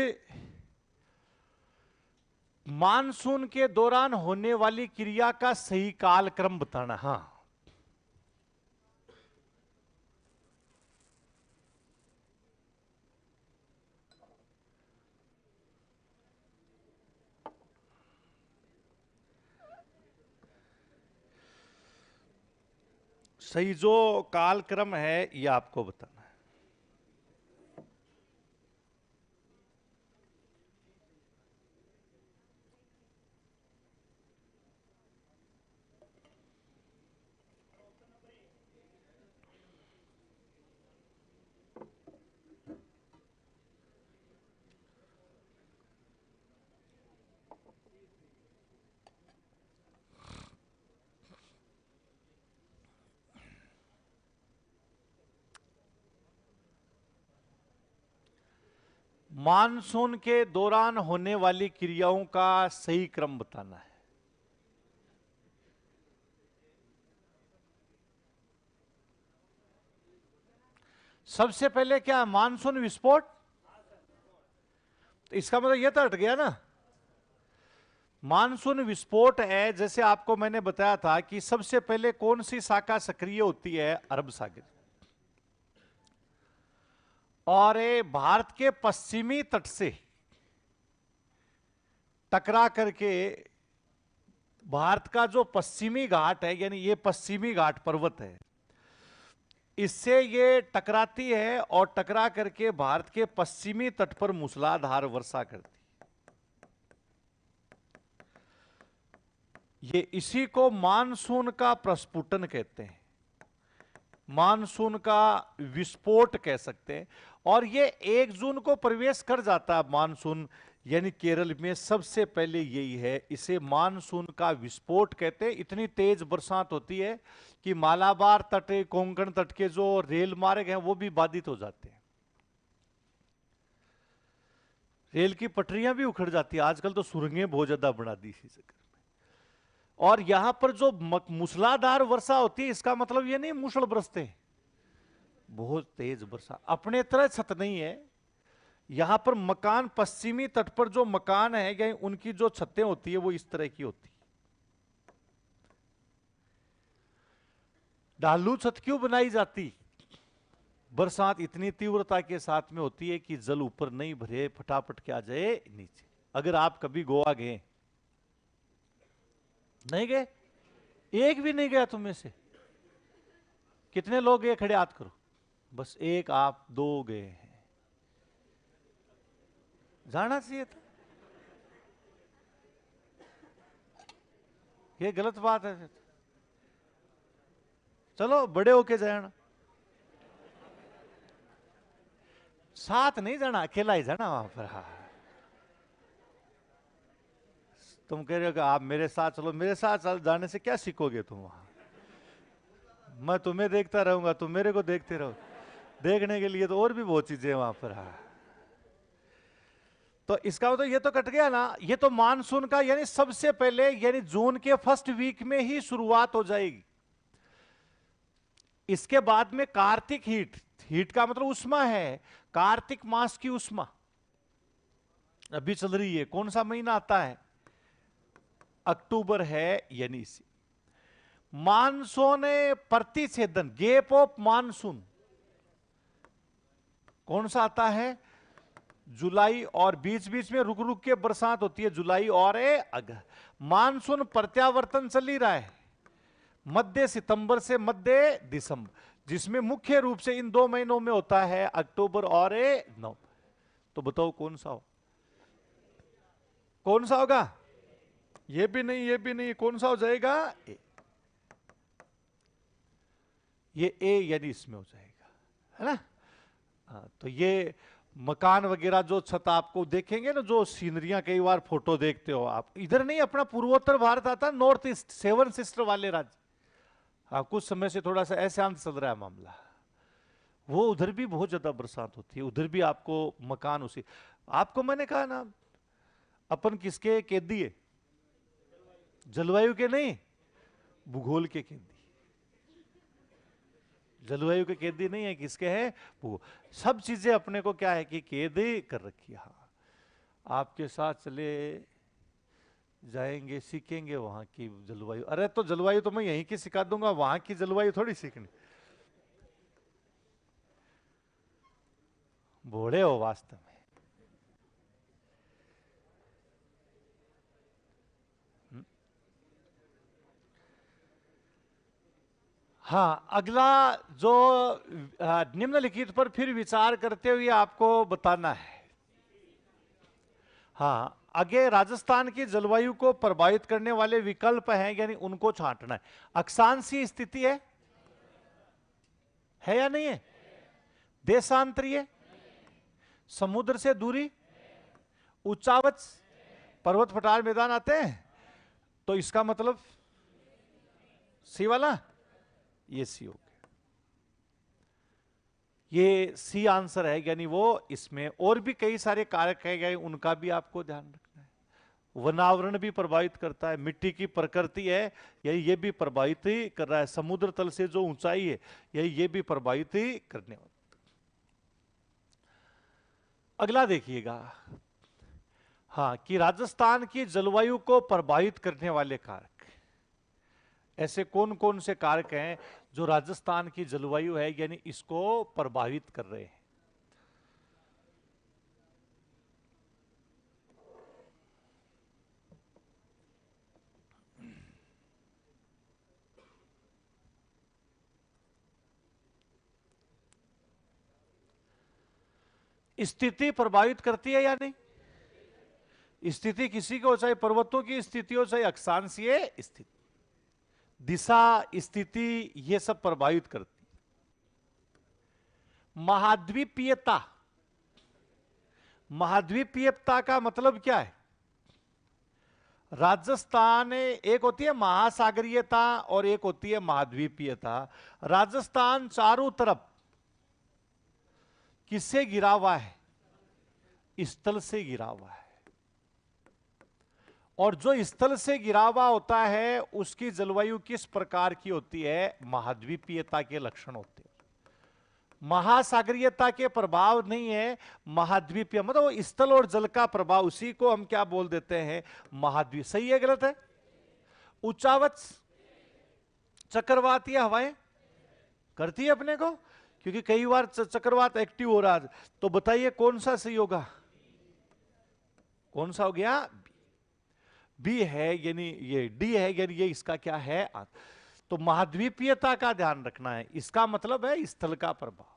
मानसून के दौरान होने वाली क्रिया का सही कालक्रम बताना। हाँ, सही जो कालक्रम है ये आपको बताना है। मानसून के दौरान होने वाली क्रियाओं का सही क्रम बताना है। सबसे पहले क्या? मानसून विस्फोट। तो इसका मतलब यह तो हट गया ना। मानसून विस्फोट है, जैसे आपको मैंने बताया था कि सबसे पहले कौन सी शाखा सक्रिय होती है? अरब सागर। और भारत के पश्चिमी तट से टकरा करके भारत का जो पश्चिमी घाट है, यानी ये पश्चिमी घाट पर्वत है, इससे ये टकराती है और टकरा करके भारत के पश्चिमी तट पर मूसलाधार वर्षा करती। ये इसी को मानसून का प्रस्फुटन कहते हैं, मानसून का विस्फोट कह सकते हैं। और ये 1 जून को प्रवेश कर जाता है मानसून, यानी केरल में सबसे पहले यही है। इसे मानसून का विस्फोट कहते हैं। इतनी तेज बरसात होती है कि मालाबार तट, कोंकण तट के जो रेल मार्ग हैं वो भी बाधित हो जाते हैं। रेल की पटरियां भी उखड़ जाती है। आजकल तो सुरंगें बहुत ज्यादा बना दी इसी चक्कर में। और यहां पर जो मूसलाधार वर्षा होती है, इसका मतलब ये नहीं मूसल बरसते हैं, बहुत तेज वर्षा। अपने तरह छत नहीं है यहां पर। मकान, पश्चिमी तट पर जो मकान है या उनकी जो छतें होती है वो इस तरह की होती है। ढालू छत क्यों बनाई जाती? बरसात इतनी तीव्रता के साथ में होती है कि जल ऊपर नहीं भरे, फटाफट के आ जाए नीचे। अगर आप कभी गोवा गए? नहीं गए? एक भी नहीं गया तुम में से? कितने लोग गए? खड़े हाथ करो। बस एक, आप 2 गए हैं। जाना चाहिए था। ये गलत बात है। चलो बड़े होके जाना। साथ नहीं जाना, अकेला ही जाना वहां पर। हाँ, तुम कह रहे हो कि आप मेरे साथ चलो। मेरे साथ चल जाने से क्या सीखोगे तुम? वहां मैं तुम्हें देखता रहूंगा, तुम मेरे को देखते रहो। देखने के लिए तो और भी बहुत चीजें वहां पर। हाँ, तो इसका मतलब ये तो कट गया ना। ये तो मानसून का यानी सबसे पहले, यानी जून के फर्स्ट वीक में ही शुरुआत हो जाएगी। इसके बाद में कार्तिक हीट, हीट का मतलब उष्मा है, कार्तिक मास की उष्मा। अभी चल रही है। कौन सा महीना आता है? अक्टूबर है, यानी इसी मानसून प्रतिच्छेदन, गैप ऑफ मानसून कौन सा आता है? जुलाई, और बीच बीच में रुक रुक के बरसात होती है, जुलाई और अगस्त। मानसून प्रत्यावर्तन चल ही रहा है मध्य सितंबर से मध्य दिसंबर, जिसमें मुख्य रूप से इन 2 महीनों में होता है अक्टूबर और नवंबर। तो बताओ कौन सा हो, कौन सा होगा? ये भी नहीं, ये भी नहीं, कौन सा हो जाएगा? ए। ये ए यानी इसमें हो जाएगा, है ना? हाँ, तो ये मकान वगैरह जो छत आपको देखेंगे ना, जो सीनरियां कई बार फोटो देखते हो आप, इधर नहीं, अपना पूर्वोत्तर भारत आता, नॉर्थ ईस्ट 7 सिस्टर वाले राज्य। हाँ, कुछ समय से थोड़ा सा अशांत चल रहा है मामला, वो उधर भी बहुत ज्यादा बरसात होती है, उधर भी आपको मकान उसी। आपको मैंने कहा ना, अपन किसके कैदी है? जलवायु के नहीं, भूगोल के कैदी। जलवायु के कैदी नहीं है, किसके है? वो सब चीजें अपने को क्या है कि कैदी कर रखी है। हाँ, आपके साथ चले जाएंगे, सीखेंगे वहां की जलवायु। अरे तो जलवायु तो मैं यहीं की सिखा दूंगा, वहां की जलवायु थोड़ी सीखनी। भोले हो वास्तव में। हाँ, अगला जो निम्नलिखित पर फिर विचार करते हुए आपको बताना है। हाँ, आगे राजस्थान की जलवायु को प्रभावित करने वाले विकल्प हैं, यानी उनको छांटना है। अक्षांशीय स्थिति है या नहीं है? देशांतरीय, समुद्र से दूरी, उच्चावच, पर्वत पठार मैदान आते हैं, तो इसका मतलब सी वाला, ये सी हो गया। ये सी आंसर है, यानी वो इसमें और भी कई सारे कारक है गए, उनका भी आपको ध्यान रखना है। वनावरण भी प्रभावित करता है, मिट्टी की प्रकृति है यही, ये भी प्रभावित ही कर रहा है। समुद्र तल से जो ऊंचाई है यही, ये भी प्रभावित ही करने वाला। अगला देखिएगा, हाँ, कि राजस्थान की जलवायु को प्रभावित करने वाले कारक, ऐसे कौन कौन से कारक हैं जो राजस्थान की जलवायु है यानी इसको प्रभावित कर रहे हैं? स्थिति प्रभावित करती है या नहीं? स्थिति किसी को, चाहे पर्वतों की स्थिति हो, चाहे अक्षांशीय स्थिति, दिशा, स्थिति, ये सब प्रभावित करती। महाद्वीपीयता, महाद्वीपीयता का मतलब क्या है? राजस्थान, एक होती है महासागरीयता और एक होती है महाद्वीपीयता। राजस्थान चारों तरफ किससे घिरा हुआ है? स्थल से घिरा हुआ है, और जो स्थल से घिरा हुआ होता है उसकी जलवायु किस प्रकार की होती है? महाद्वीपीयता के लक्षण होते हैं। महासागरीयता के प्रभाव नहीं है, महाद्वीपीय मतलब स्थल और जल का प्रभाव, उसी को हम क्या बोल देते हैं? महाद्वीप। सही है गलत है? उच्चावच, चक्रवातीय हवाएं करती है अपने को, क्योंकि कई बार चक्रवात एक्टिव हो रहा है। तो बताइए कौन सा सही होगा? कौन सा हो गया? बी है, यानी ये डी है, यानी ये इसका क्या है? तो महाद्वीपीयता का ध्यान रखना है, इसका मतलब है स्थल का प्रभाव।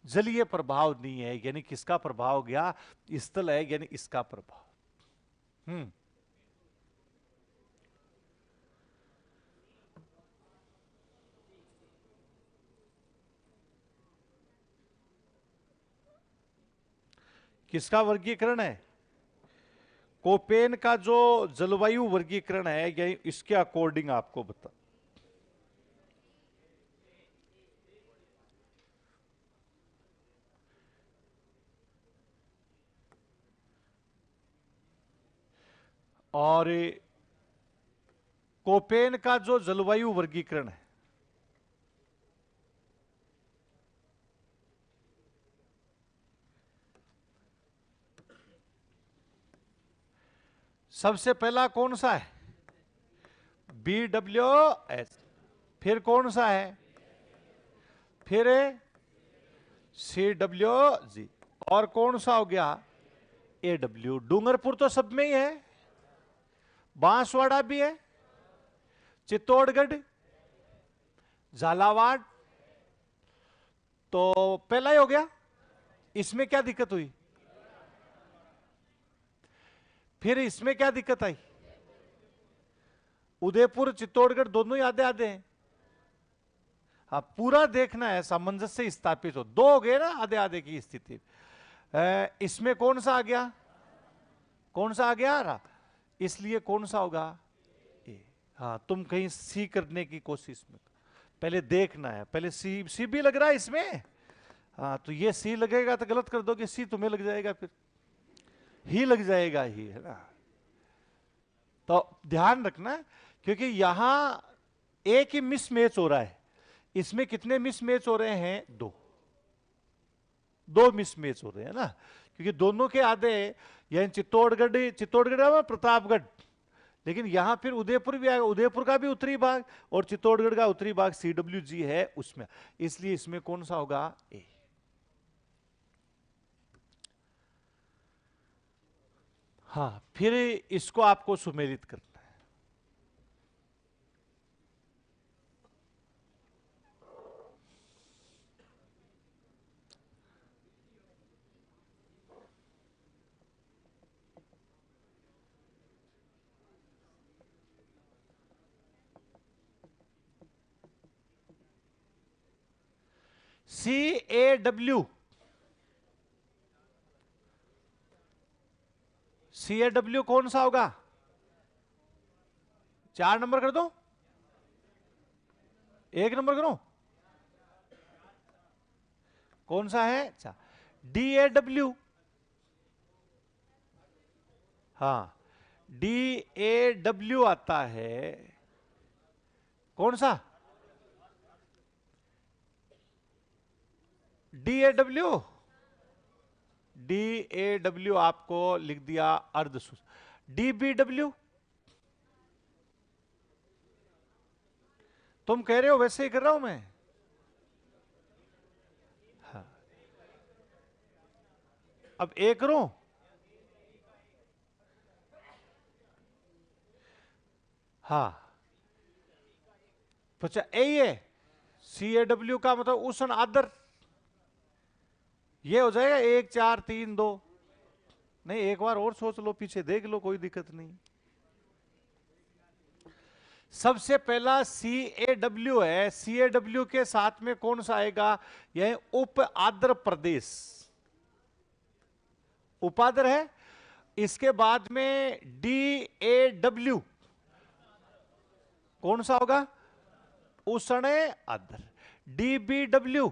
जलीय प्रभाव नहीं है, यानी किसका प्रभाव हो गया? स्थल है, यानी इसका प्रभाव। किसका वर्गीकरण है? कोपेन का जो जलवायु वर्गीकरण है, यही इसके अकॉर्डिंग आपको बता। और कोपेन का जो जलवायु वर्गीकरण है, सबसे पहला कौन सा है? BWH। फिर कौन सा है? फिर CWG। और कौन सा हो गया? AW। डूंगरपुर तो सब में ही है, बांसवाड़ा भी है, चित्तौड़गढ़, झालावाड़, तो पहला ही हो गया। इसमें क्या दिक्कत हुई? फिर इसमें क्या दिक्कत आई? उदयपुर चित्तौड़गढ़ दोनों ही आधे आधे हैं। हाँ, पूरा देखना है, सामंजस्य स्थापित हो। दो हो गए ना आधे आधे की स्थिति। इसमें कौन सा आ गया? कौन सा आ गया रहा? इसलिए कौन सा होगा? ए। हाँ, तुम कहीं सी करने की कोशिश में, पहले देखना है। पहले सी भी लग रहा है इसमें। हाँ, तो ये सी लगेगा तो गलत कर दोगे, सी तुम्हें लग जाएगा, फिर ही लग जाएगा ही, है ना। तो ध्यान रखना, क्योंकि यहां एक ही मिस मैच हो रहा है। इसमें कितने मिस मैच हो रहे हैं? दो। दो मिस मैच हो रहे हैं ना, क्योंकि दोनों के आधे, यानी चित्तौड़गढ़ प्रतापगढ़, लेकिन यहां फिर उदयपुर भी आएगा। उदयपुर का भी उत्तरी भाग और चित्तौड़गढ़ का उत्तरी भाग CWG है उसमें, इसलिए इसमें कौन सा होगा? ए। हाँ, फिर इसको आपको सुमेलित करना है। CAW। CAW कौन सा होगा? 4 नंबर कर दो, 1 नंबर करो, कौन सा है? अच्छा, DAW। हाँ, DAW आता है, कौन सा? DAW। DAW आपको लिख दिया अर्धशुष्क। DBW, तुम कह रहे हो वैसे ही कर रहा हूं मैं। हाँ, अब ए करूं? हाँ, अच्छा, ए है। CAW का मतलब उष्ण आदर, ये हो जाएगा 1 4 3 2। नहीं, एक बार और सोच लो, पीछे देख लो, कोई दिक्कत नहीं। सबसे पहला CAW है। CAW के साथ में कौन सा आएगा? यह उप आर्द्र प्रदेश, उपाद्र है। इसके बाद में DAW कौन सा होगा? उष्ण आर्द्र। DBW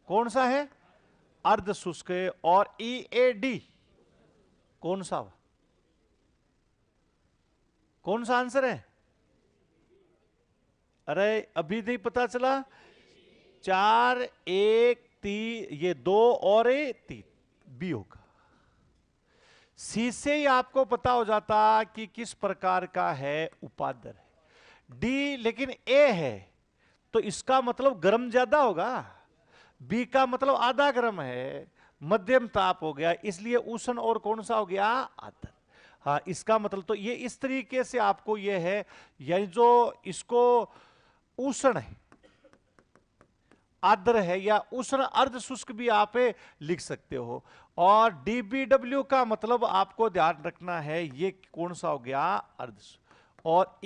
कौन सा है? अर्ध शुष्क। और EAD कौन सा? कौन सा आंसर है? अरे अभी नहीं पता चला? 4 1 3, ये 2 और 3, बी होगा। सी से ही आपको पता हो जाता कि किस प्रकार का है, उपाद्र है। डी लेकिन ए है, तो इसका मतलब गर्म ज्यादा होगा। बी का मतलब आधा गर्म है, मध्यम ताप हो गया, इसलिए उष्ण और कौन सा हो गया? आर्द्र। हाँ, इसका मतलब तो ये इस तरीके से आपको ये है, यानी जो इसको उष्ण है, आर्द्र है, या उष्ण अर्ध शुष्क भी आप लिख सकते हो। और DBW का मतलब आपको ध्यान रखना है, ये कौन सा हो गया? अर्ध। और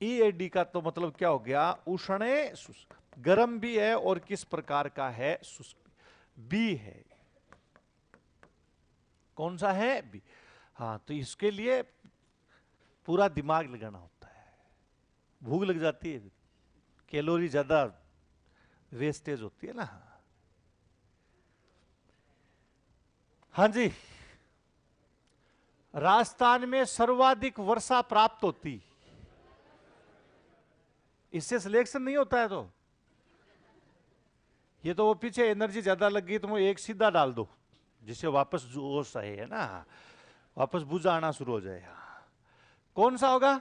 EAD का तो मतलब क्या हो गया? उष्ण शुष्क, गर्म भी है और किस प्रकार का है? शुष्क। बी है, कौन सा है? बी। हाँ, तो इसके लिए पूरा दिमाग लगाना होता है, भूख लग जाती है, कैलोरी ज्यादा वेस्टेज होती है ना। हाँ जी, राजस्थान में सर्वाधिक वर्षा प्राप्त होती, इससे सिलेक्शन नहीं होता है। तो ये तो वो पीछे एनर्जी ज्यादा लग गई, तो वो एक सीधा डाल दो, जिससे वापस जोश आए, है ना, वापस बुझ आना शुरू हो जाए। कौन सा होगा?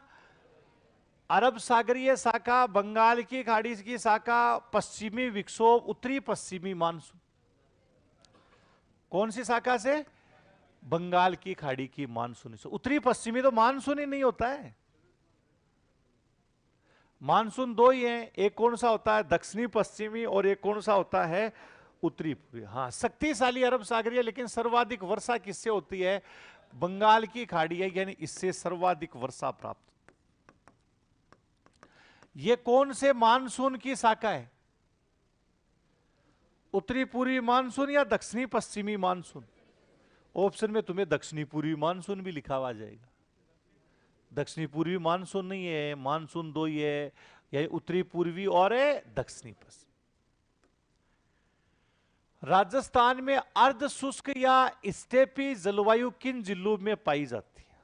अरब सागरीय शाखा, बंगाल की खाड़ी की शाखा, पश्चिमी विक्षोभ, उत्तरी पश्चिमी मानसून। कौन सी शाखा से? बंगाल की खाड़ी की मानसून से। उत्तरी पश्चिमी तो मानसून ही नहीं होता है। मानसून दो ही हैं, एक कौन सा होता है? दक्षिणी पश्चिमी, और एक कौन सा होता है? उत्तरी पूर्वी। हाँ, शक्तिशाली अरब सागरीय, लेकिन सर्वाधिक वर्षा किससे होती है? बंगाल की खाड़ी है, यानी इससे सर्वाधिक वर्षा प्राप्त। ये कौन से मानसून की शाखा है? उत्तरी पूर्वी मानसून या दक्षिणी पश्चिमी मानसून? ऑप्शन में तुम्हें दक्षिणी पूर्वी मानसून भी लिखा हुआ जाएगा। दक्षिणी पूर्वी मानसून नहीं है, मानसून दो ही है, यानी उत्तरी पूर्वी और दक्षिणी पश्चिम। राजस्थान में अर्ध शुष्क या स्टेपी जलवायु किन जिलों में पाई जाती है?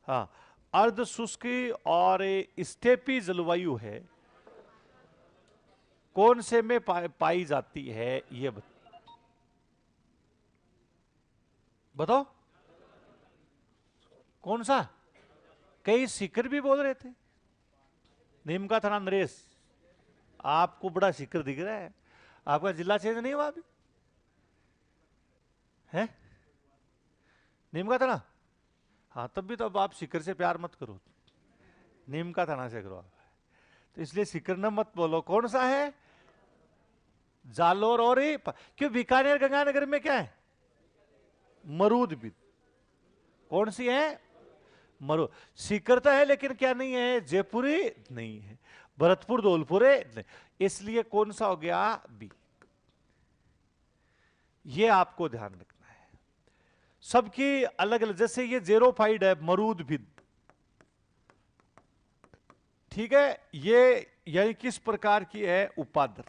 हाँ, अर्ध शुष्क और स्टेपी जलवायु है, कौन से में पाई जाती है? ये बताओ कौन सा? कई सीकर भी बोल रहे थे। नीमका थाना नरेश, आपको बड़ा सीकर दिख रहा है। आपका जिला चेंज नहीं हुआ अभी? है नीमका थाना? हाँ, तब भी तो अब आप सीकर से प्यार मत करो, नीमका थाना से करो आप। तो इसलिए सीकर न मत बोलो। कौन सा है? जालोर और क्यों बीकानेर गंगानगर में क्या है? मरूद भी। कौन सी है? मरूद। सीकर तो है, लेकिन क्या नहीं है? जयपुरी नहीं है, भरतपुर धौलपुर नहीं। इसलिए कौन सा हो गया? बी। ये आपको ध्यान रखना है। सबकी अलग अलग, जैसे ये जेरोफाइड है, मरूद भी, ठीक है, ये यानी किस प्रकार की है? उपादर।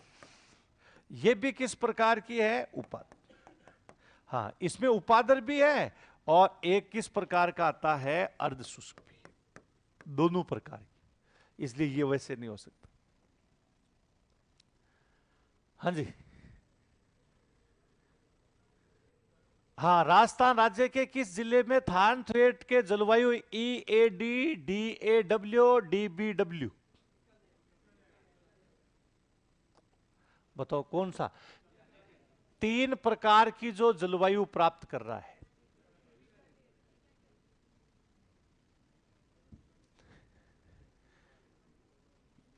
ये भी किस प्रकार की है? उपादर। हाँ, इसमें उपादर भी है, और एक किस प्रकार का आता है? अर्ध शुष्क भी, दोनों प्रकार की। इसलिए ये वैसे नहीं हो सकता। हाँ जी। हाँ, राजस्थान राज्य के किस जिले में थान थ्रेट के जलवायु EAD, DAW, DBW? बताओ कौन सा? तीन प्रकार की जो जलवायु प्राप्त कर रहा है।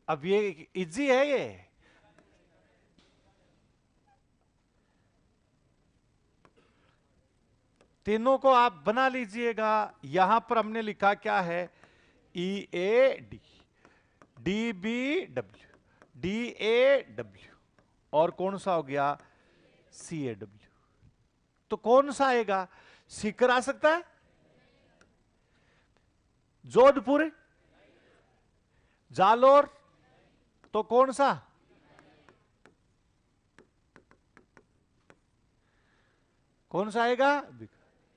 अब ये इजी है ये। तीनों को आप बना लीजिएगा। यहां पर हमने लिखा क्या है? EAD, DBW, DAW, और कौन सा हो गया? CAW। तो कौन सा आएगा? सीकर आ सकता है? जोधपुर, जालोर, तो कौन सा? कौन सा आएगा?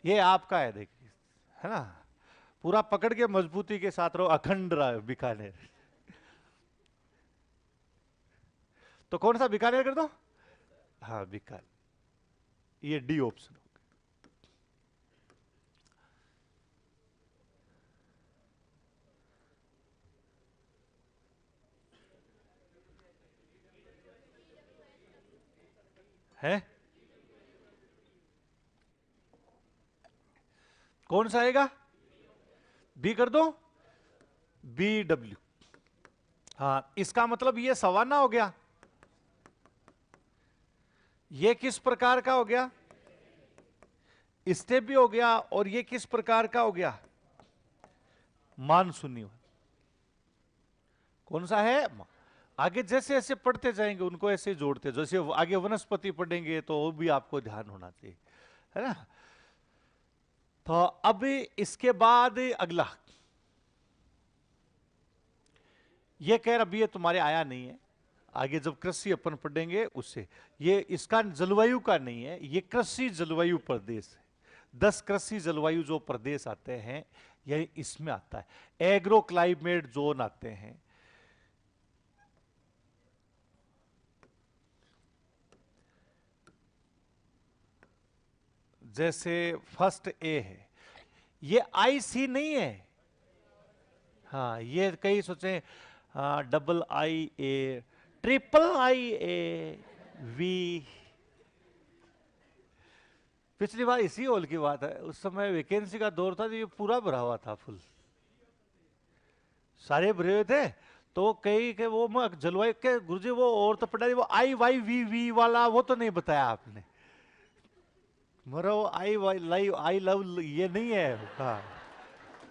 ये आपका है, देखिए, है ना, पूरा पकड़ के मजबूती के साथ रहो। अखंड रहा बीकानेर। तो कौन सा? बीकानेर कर दो। हाँ, बीकानेर, ये डी ऑप्शन हो गया। है कौन सा आएगा? बी कर दो। BW। हाँ, इसका मतलब ये सवाना हो गया। ये किस प्रकार का हो गया? स्टेप भी हो गया। और ये किस प्रकार का हो गया? मानसूनी। कौन सा है? आगे जैसे ऐसे पढ़ते जाएंगे उनको ऐसे जोड़ते, जैसे आगे वनस्पति पढ़ेंगे तो वो भी आपको ध्यान होना चाहिए, है ना। तो अब इसके बाद अगला, ये कह रहा, अभी ये तुम्हारे आया नहीं है, आगे जब कृषि अपन पढ़ेंगे उससे। ये इसका जलवायु का नहीं है, ये कृषि जलवायु प्रदेश है। 10 कृषि जलवायु जो प्रदेश आते हैं, यही इसमें आता है। एग्रो क्लाइमेट जोन आते हैं। जैसे फर्स्ट ए है, ये आई सी नहीं है। हाँ, ये कई सोचे double I A, triple I A V. पिछली बार इसी हॉल की बात है, उस समय वैकेंसी का दौर था, ये पूरा भरा हुआ था, फुल सारे भरे हुए थे। तो कई के वो जलवायु के गुरुजी वो और तो पढ़ा, वो आई वाई वी वी वाला वो तो नहीं बताया आपने। मरो आई वाई लाइव आई लव ये नहीं है। हाँ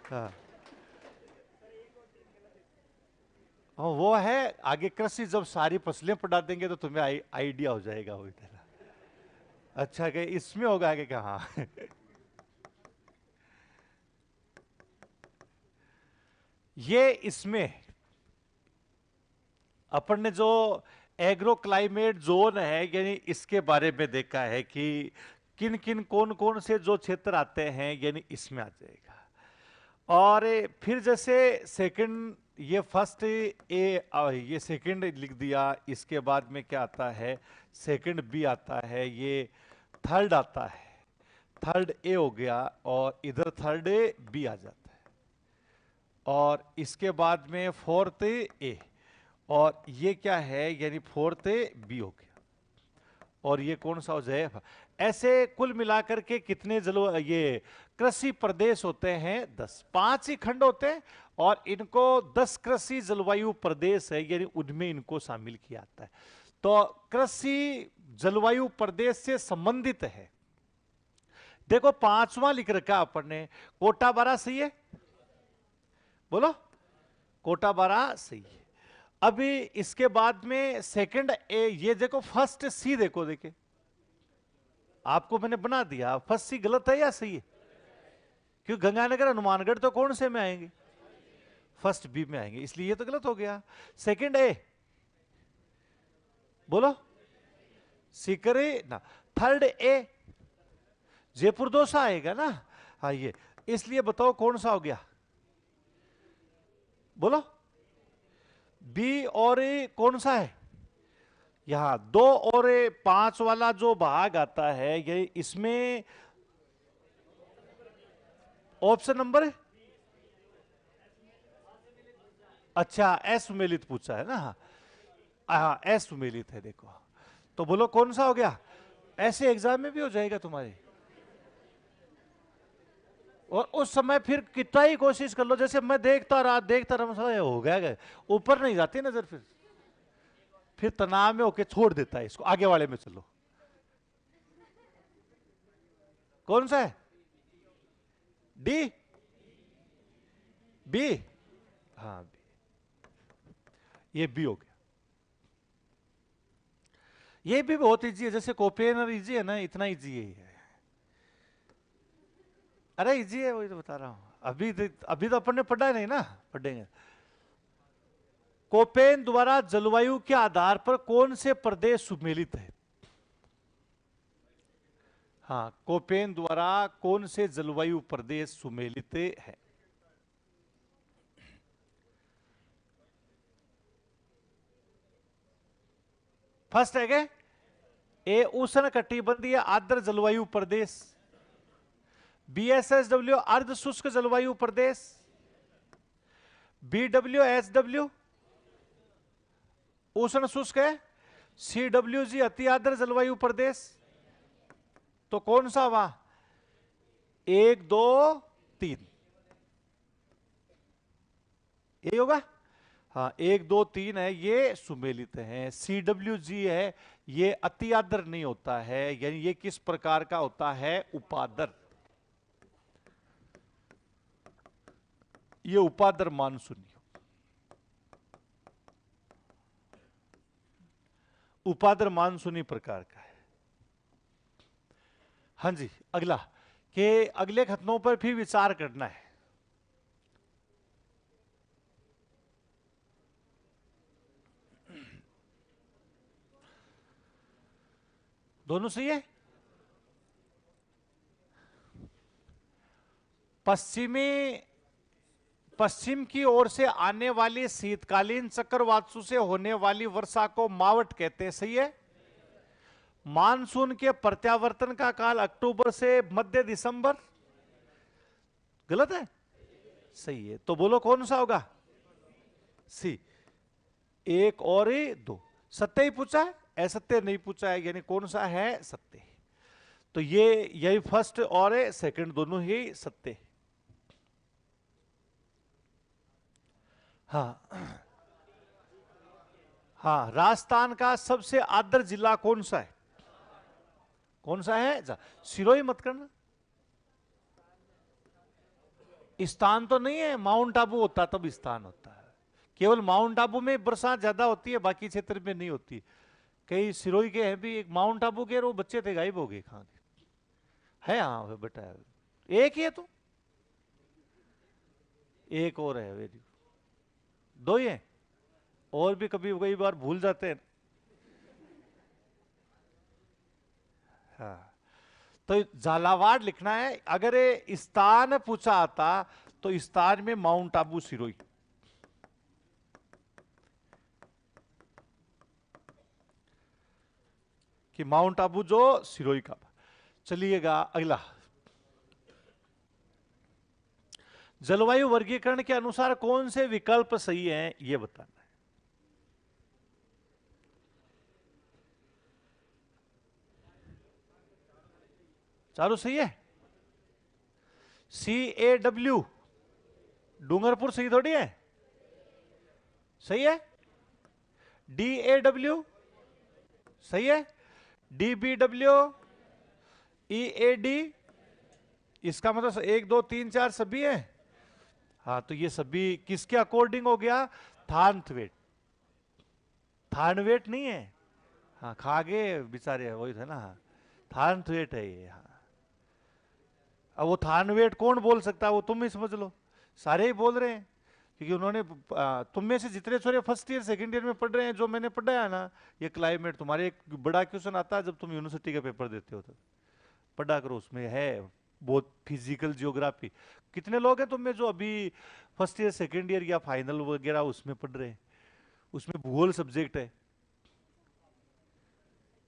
हाँ, वो है आगे कृषि, जब सारी फसलें पढ़ा देंगे तो तुम्हें आइडिया हो जाएगा वो इधर। अच्छा कि इसमें होगा आगे क्या? हाँ ये इसमें अपन ने जो एग्रो क्लाइमेट जोन है, यानी इसके बारे में देखा है कि किन किन कौन कौन से जो क्षेत्र आते हैं, यानी इसमें आ जाएगा। और फिर जैसे सेकंड, ये फर्स्ट ए, ये सेकंड लिख दिया, इसके बाद में क्या आता है, सेकंड बी आता है, ये थर्ड आता है, थर्ड ए हो गया, और इधर थर्ड ए बी आ जाता है, और इसके बाद में फोर्थ ए, और ये क्या है, यानी फोर्थ ए बी हो गया, और ये कौन सा हो जाए। ऐसे कुल मिलाकर के कितने ये कृषि प्रदेश होते हैं? 10। 5 ही खंड होते हैं, और इनको 10 कृषि जलवायु प्रदेश है, यानी उनमें इनको शामिल किया जाता है। तो कृषि जलवायु प्रदेश से संबंधित है। देखो 5वां लिख रखा अपन ने, कोटा बारा सही है, बोलो कोटा बारा सही है। अभी इसके बाद में सेकंड ए, ये देखो फर्स्ट सी, देखो देखिए आपको मैंने बना दिया, फर्स्ट सी गलत है या सही है? क्योंकि गंगानगर हनुमानगढ़ तो कौन से में आएंगे? फर्स्ट बी में आएंगे, इसलिए ये तो गलत हो गया। सेकंड ए बोलो, सीकरे ना। थर्ड ए जयपुर दोसा आएगा ना? हाँ, ये इसलिए बताओ कौन सा हो गया, बोलो। बी और ए कौन सा है? यहां 2 और 5 वाला जो भाग आता है, ये इसमें ऑप्शन नंबर है। अच्छा, असुमेलित पूछा है ना? हाँ, असुमेलित है, देखो। तो बोलो कौन सा हो गया? ऐसे एग्जाम में भी हो जाएगा तुम्हारे। और उस समय फिर कितना ही कोशिश कर लो, जैसे मैं देखता रहा हो गया, ऊपर नहीं जाती नजर, फिर तनाव में होके छोड़ देता है इसको, आगे वाले में चलो। कौन सा है? डी, बी, हाँ बी, ये बी हो गया। ये भी बहुत इजी है, जैसे कोपेनर इजी है ना, इतना इजी है। अरे इजी है, वही तो बता रहा हूं। अभी तो अपन ने पढ़ा नहीं ना, पढ़ेंगे। कोपेन द्वारा जलवायु के आधार पर कौन से प्रदेश सुमेलित है? हाँ, कोपेन द्वारा कौन से जलवायु प्रदेश सुमेलित है? फर्स्ट है क्या? ए उष्ण कटिबंधीय आर्द्र जलवायु प्रदेश, BSSW अर्ध शुष्क जलवायु प्रदेश, BWSW उष्ण शुष्क है, CWG अति आर्द्र जलवायु प्रदेश। तो कौन सा हुआ? 1 2 3 ये होगा। हाँ, 1 2 3 है, ये सुमेलित है। CWG है, ये अति आर्द्र नहीं होता है, यानी ये किस प्रकार का होता है? उपाद्र। ये उपाद्र मानसूनी, उपाद्र मानसूनी प्रकार का है। हाँ जी, अगला के अगले खतनों पर भी विचार करना है। दोनों सही है। पश्चिम की ओर से आने वाली शीतकालीन चक्रवातों से होने वाली वर्षा को मावट कहते हैं, सही है। मानसून के प्रत्यावर्तन का काल अक्टूबर से मध्य दिसंबर। गलत है? सही है। तो बोलो कौन सा होगा? सी। एक और दो। सत्य ही पूछा है, असत्य नहीं पूछा है, यानी कौन सा है? सत्य। तो ये यही फर्स्ट और सेकंड दोनों ही सत्य। हाँ हाँ, राजस्थान का सबसे आदर जिला कौन सा है? कौन सा है? सिरोही मत करना। स्थान तो नहीं है, माउंट आबू होता तब स्थान होता है। केवल माउंट आबू में बरसात ज्यादा होती है, बाकी क्षेत्र में नहीं होती। कई सिरोही के हैं भी, एक माउंट आबू के, वो बच्चे थे गायब हो गए कहां के है। हाँ बेटा, एक ही है तो, एक और है। वेरी, दो ही है, और भी कभी कई बार भूल जाते हैं। हाँ, तो झालावाड़ लिखना है। अगर ये स्थान पूछा आता तो स्थान में माउंट आबू सिरोही। कि माउंट आबू जो सिरोही का। चलिएगा अगला। जलवायु वर्गीकरण के अनुसार कौन से विकल्प सही हैं, यह बताना है। चारों सही है। CAW डूंगरपुर सही थोड़ी है? सही है। DAW सही है। DBW, EAD, इसका मतलब 1 2 3 4 सभी है। हाँ, तो ये सभी किसके अकॉर्डिंग हो गया? थानथवेट। थानवेट नहीं है। हाँ, खागे बेचारे वही थे ना। हाँ, थानथवेट है ये। हाँ, अब वो थानवेट कौन बोल सकता है, वो तुम ही समझ लो। सारे ही बोल रहे हैं, क्योंकि उन्होंने तुम में से जितने छोरे फर्स्ट ईयर सेकंड ईयर में पढ़ रहे हैं, जो मैंने पढ़ाया ना, ये क्लाइमेट, तुम्हारे एक बड़ा क्वेश्चन आता है जब तुम यूनिवर्सिटी का पेपर देते हो, तो पढ़ा करो, उसमें है बहुत फिजिकल जियोग्राफी। कितने लोग हैं तुम में जो अभी फर्स्ट ईयर सेकंड ईयर या फाइनल वगैरह उसमें पढ़ रहे हैं? उसमें भूगोल सब्जेक्ट है।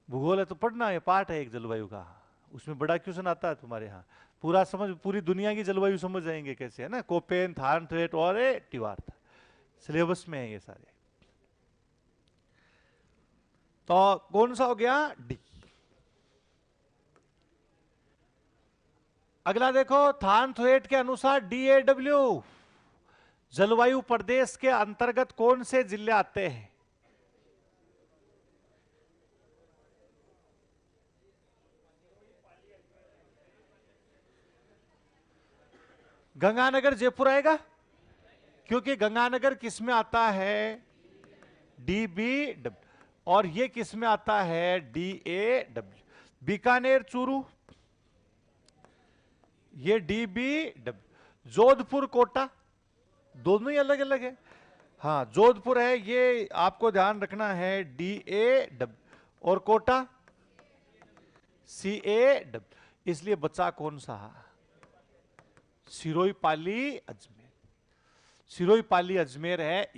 भूगोल है तो पढ़ना है, पार्ट है एक जलवायु का। उसमें बड़ा क्वेश्चन आता है तुम्हारे यहाँ। पूरा समझ, पूरी दुनिया की जलवायु समझ जाएंगे कैसे, है ना। कोपेन, थानथवेट और टिवार्थ सिलेबस में है ये सारे। तो कौन सा हो गया? डी। अगला देखो, थानथवेट के अनुसार DAW जलवायु प्रदेश के अंतर्गत कौन से जिले आते हैं? गंगानगर जयपुर आएगा, क्योंकि गंगानगर किस में आता है? DBW। और ये किस में आता है? DAW। बीकानेर चूरू, ये DBW। जोधपुर कोटा, दोनों ही अलग अलग है। हाँ, जोधपुर है, ये आपको ध्यान रखना है, DAW। और कोटा CAW। इसलिए बच्चा कौन सा? सिरोही पाली अजमेर। सिरोही पाली अजमेर है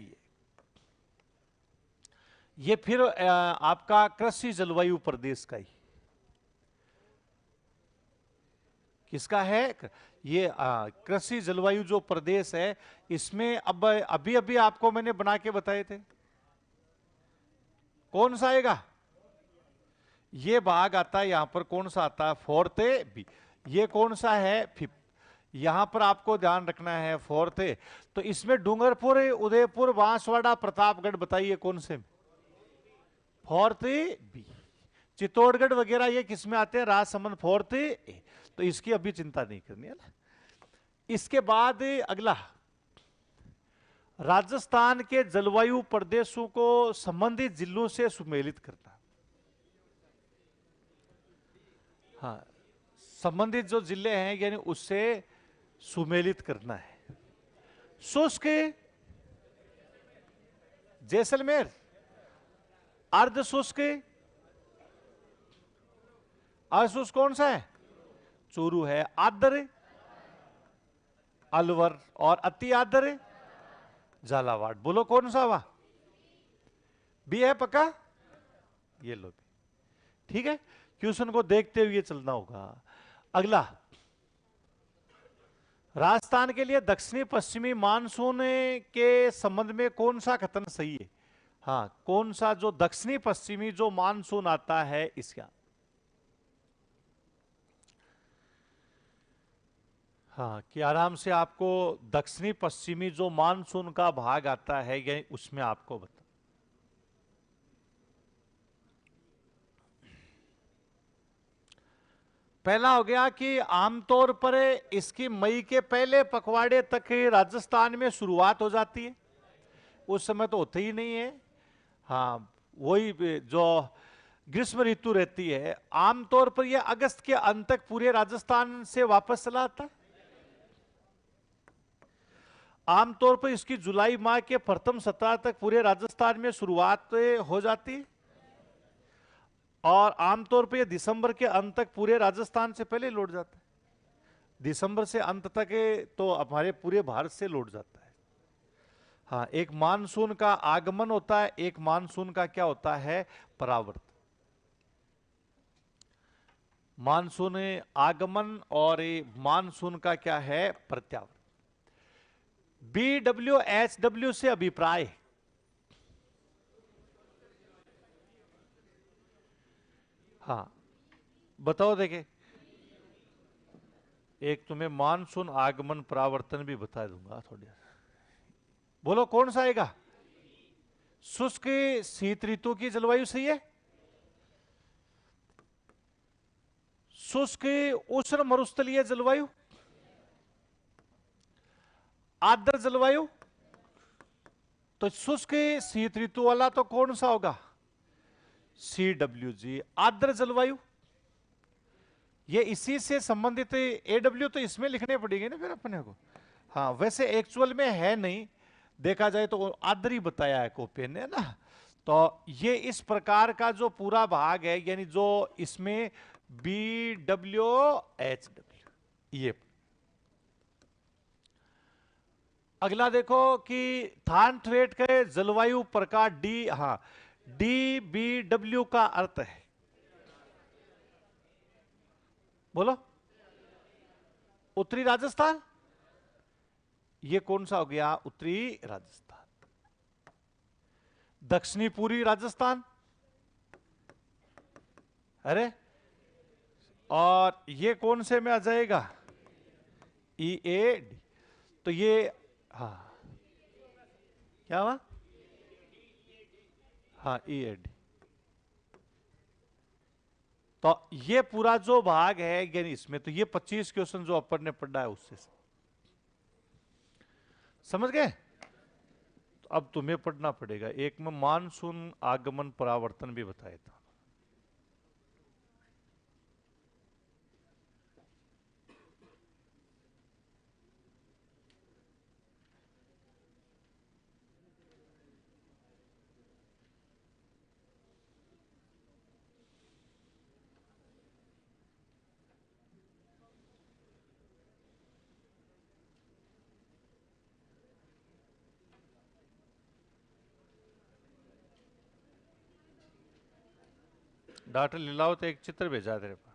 ये फिर आपका कृषि जलवायु प्रदेश का ही। किसका है? ये कृषि जलवायु जो प्रदेश है, इसमें अब अभी अभी आपको मैंने बना के बताए थे। कौन सा आएगा? ये भाग आता है यहां पर, कौन सा आता है? Fourth B. ये कौन सा है? फिफ्थ। यहां पर आपको ध्यान रखना है, फोर्थ। तो इसमें डूंगरपुर, उदयपुर, बांसवाड़ा, प्रतापगढ़, बताइए कौन से? Fourth B. चित्तौड़गढ़ वगैरह ये किस में आते हैं? राजसमंद, फोर्थ ए। तो इसकी अभी चिंता नहीं करनी है ना। इसके बाद अगला, राजस्थान के जलवायु प्रदेशों को संबंधित जिलों से सुमेलित करना। हाँ, संबंधित जो जिले हैं यानी उससे सुमेलित करना है। शुष्क जैसलमेर, अर्ध शुष्क अशुष्क कौन सा है? चूरू है। आर्द्र अलवर, और अति आर्द्र झालावाड़। बोलो कौन सा हुआ? बी है पक्का? ये लो, ठीक है, क्वेश्चन को देखते हुए चलना होगा। अगला, राजस्थान के लिए दक्षिणी पश्चिमी मानसून के संबंध में कौन सा कथन सही है? हाँ, कौन सा जो दक्षिणी पश्चिमी जो मानसून आता है इसका, हाँ, कि आराम से आपको दक्षिणी पश्चिमी जो मानसून का भाग आता है यानी उसमें आपको बता। पहला हो गया कि आमतौर पर इसकी मई के पहले पखवाड़े तक राजस्थान में शुरुआत हो जाती है, उस समय तो होते ही नहीं है। हाँ, वही जो ग्रीष्म ऋतु रहती है, आमतौर पर यह अगस्त के अंत तक पूरे राजस्थान से वापस चला आता है। आमतौर पर इसकी जुलाई माह के प्रथम सप्ताह तक पूरे राजस्थान में शुरुआत हो जाती है, और आमतौर पर यह दिसंबर के अंत तक पूरे राजस्थान से पहले लौट जाता है। दिसंबर से अंत तक तो हमारे पूरे भारत से लौट जाता है। हाँ, एक मानसून का आगमन होता है, एक मानसून का क्या होता है, परावर्तन। मानसून आगमन और मानसून का क्या है, प्रत्यावर्तन। BWHW से अभिप्राय, हाँ बताओ, देखे एक तुम्हें मानसून आगमन परावर्तन भी बता दूंगा थोड़ी, बोलो कौन सा आएगा? शुष्क शीत ऋतु की जलवायु सही है। शुष्क उष्ण मरुस्थलीय जलवायु, आर्द्र जलवायु, तो शुष्क शीत ऋतु वाला तो कौन सा होगा? CWG। आर्द्र जलवायु, ये इसी से संबंधित AW तो इसमें लिखने पड़ेंगे ना फिर अपने को। हाँ, वैसे एक्चुअल में है नहीं, देखा जाए तो आर्द्र ही बताया है कॉपी ने ना। तो ये इस प्रकार का जो पूरा भाग है, यानी जो इसमें BWHW, ये। अगला देखो कि थान ट्रेट के जलवायु प्रकार D, हाँ, DBW का अर्थ है, बोलो उत्तरी राजस्थान। ये कौन सा हो गया? उत्तरी राजस्थान। दक्षिणी पूर्वी राजस्थान, अरे, और ये कौन से में आ जाएगा? EAD। तो ये, हाँ, क्या हुआ? हाँ, EAD। तो ये पूरा जो भाग है यानी इसमें, तो ये 25 क्वेश्चन जो अपन ने पढ़ा है उससे समझ गए। तो अब तुम्हें पढ़ना पड़ेगा, एक में मानसून आगमन परावर्तन भी बताया था। डॉक्टर लीलावत एक चित्र भेजा तेरे पास।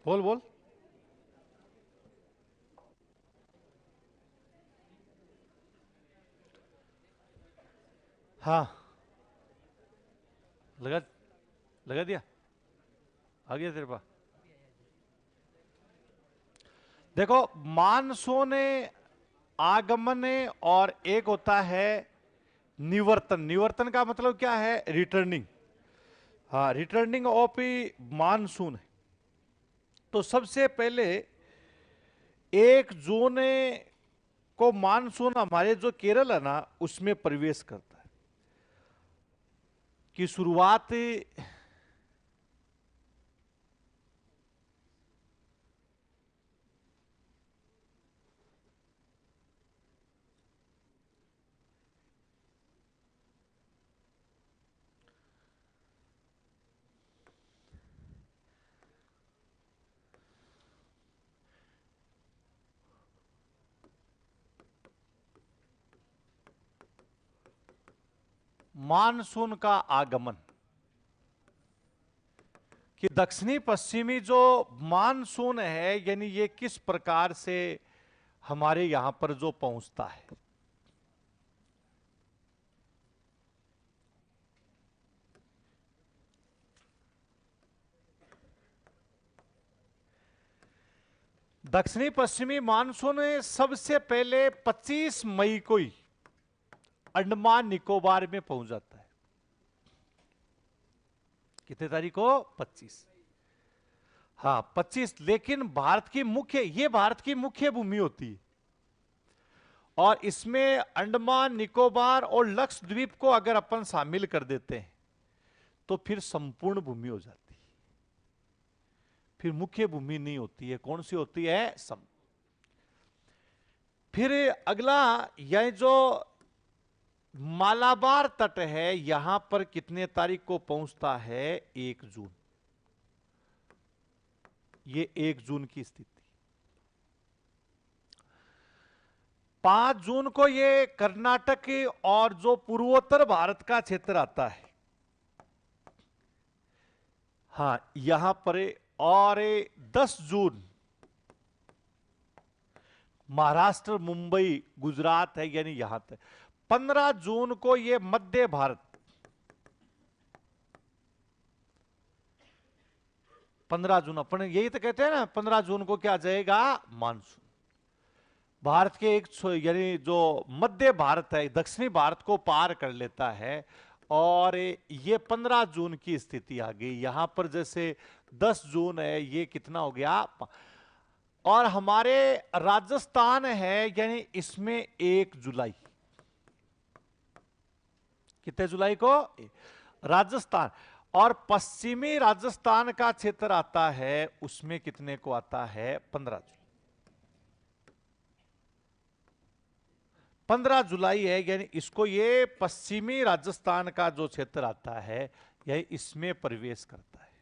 बोल बोल। हाँ, लगा लगा दिया, आ गया तेरे पास। देखो, मानसून आगमन और एक होता है निवर्तन। निवर्तन का मतलब क्या है? रिटर्निंग। हाँ, रिटर्निंग ऑफ मानसून है। तो सबसे पहले 1 जून को मानसून हमारे जो केरल है ना उसमें प्रवेश करता है कि शुरुआत मानसून का आगमन कि दक्षिणी पश्चिमी जो मानसून है यानी ये किस प्रकार से हमारे यहां पर जो पहुंचता है। दक्षिणी पश्चिमी मानसून सबसे पहले 25 मई को ही अंडमान निकोबार में पहुंच जाता है। कितने तारीख को? 25। हाँ 25। लेकिन भारत की मुख्य भूमि होती है और इसमें अंडमान निकोबार और लक्षद्वीप को अगर अपन शामिल कर देते हैं तो फिर संपूर्ण भूमि हो जाती है, फिर मुख्य भूमि नहीं होती है। कौन सी होती है? फिर अगला यह जो मालाबार तट है यहां पर कितने तारीख को पहुंचता है? 1 जून। ये 1 जून की स्थिति। 5 जून को ये कर्नाटक और जो पूर्वोत्तर भारत का क्षेत्र आता है, हां यहां पर। और 10 जून महाराष्ट्र, मुंबई, गुजरात है यानी यहां तक। 15 जून को ये मध्य भारत, 15 जून अपन यही तो कहते हैं ना, 15 जून को क्या आ जाएगा? मानसून। भारत के एक यानी जो मध्य भारत है दक्षिणी भारत को पार कर लेता है और ये 15 जून की स्थिति आ गई। यहां पर जैसे 10 जून है, ये कितना हो गया? और हमारे राजस्थान है यानी इसमें 1 जुलाई। कितने जुलाई को? राजस्थान। और पश्चिमी राजस्थान का क्षेत्र आता है उसमें कितने को आता है? 15 जुलाई। 15 जुलाई है यानी इसको, ये पश्चिमी राजस्थान का जो क्षेत्र आता है यह इसमें प्रवेश करता है।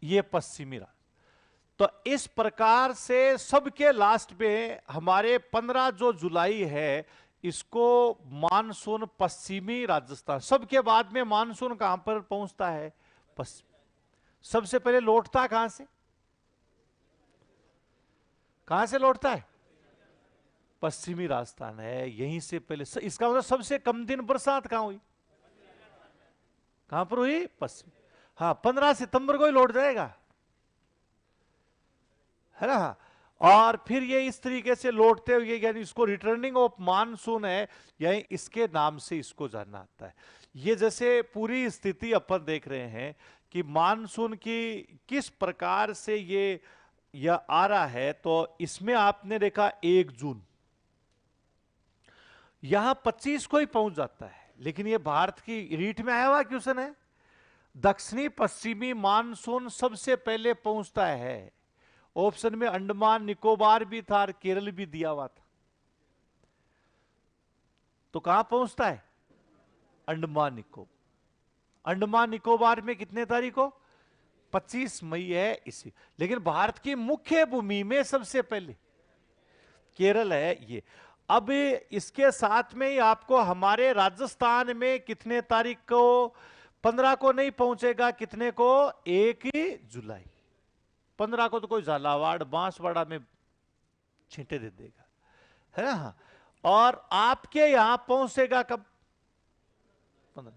ये पश्चिमी राजस्थान। तो इस प्रकार से सबके लास्ट में हमारे 15 जो जुलाई है इसको मानसून पश्चिमी राजस्थान। सबके बाद में मानसून कहां पर पहुंचता है? पश्चिम। सबसे पहले लौटता कहां से? कहां से लौटता है? पश्चिमी राजस्थान है, यहीं से पहले। इसका मतलब सबसे कम दिन बरसात कहां हुई? कहां पर हुई? पश्चिम। हाँ 15 सितंबर को ही लौट जाएगा, है ना। और फिर ये इस तरीके से लौटते हुए यानी इसको रिटर्निंग ऑफ मानसून है, यानी इसके नाम से इसको जानना आता है। ये जैसे पूरी स्थिति अपन देख रहे हैं कि मानसून की किस प्रकार से ये आ रहा है। तो इसमें आपने देखा 1 जून, यहां 25 को ही पहुंच जाता है, लेकिन ये भारत की रीट में आया हुआ क्वेश्चन है। दक्षिणी पश्चिमी मानसून सबसे पहले पहुंचता है। ऑप्शन में अंडमान निकोबार भी था और केरल भी दिया हुआ था। तो कहां पहुंचता है? अंडमान निकोबार। अंडमान निकोबार में कितने तारीख को? 25 मई है इसी। लेकिन भारत की मुख्य भूमि में सबसे पहले केरल है ये। अब इसके साथ में ही आपको हमारे राजस्थान में कितने तारीख को? 15 को नहीं पहुंचेगा, कितने को? 1 जुलाई। 15 को तो कोई झालावाड़ बांसवाड़ा में छींटे दे देगा, है ना। और आपके यहां पहुंचेगा कब? 15।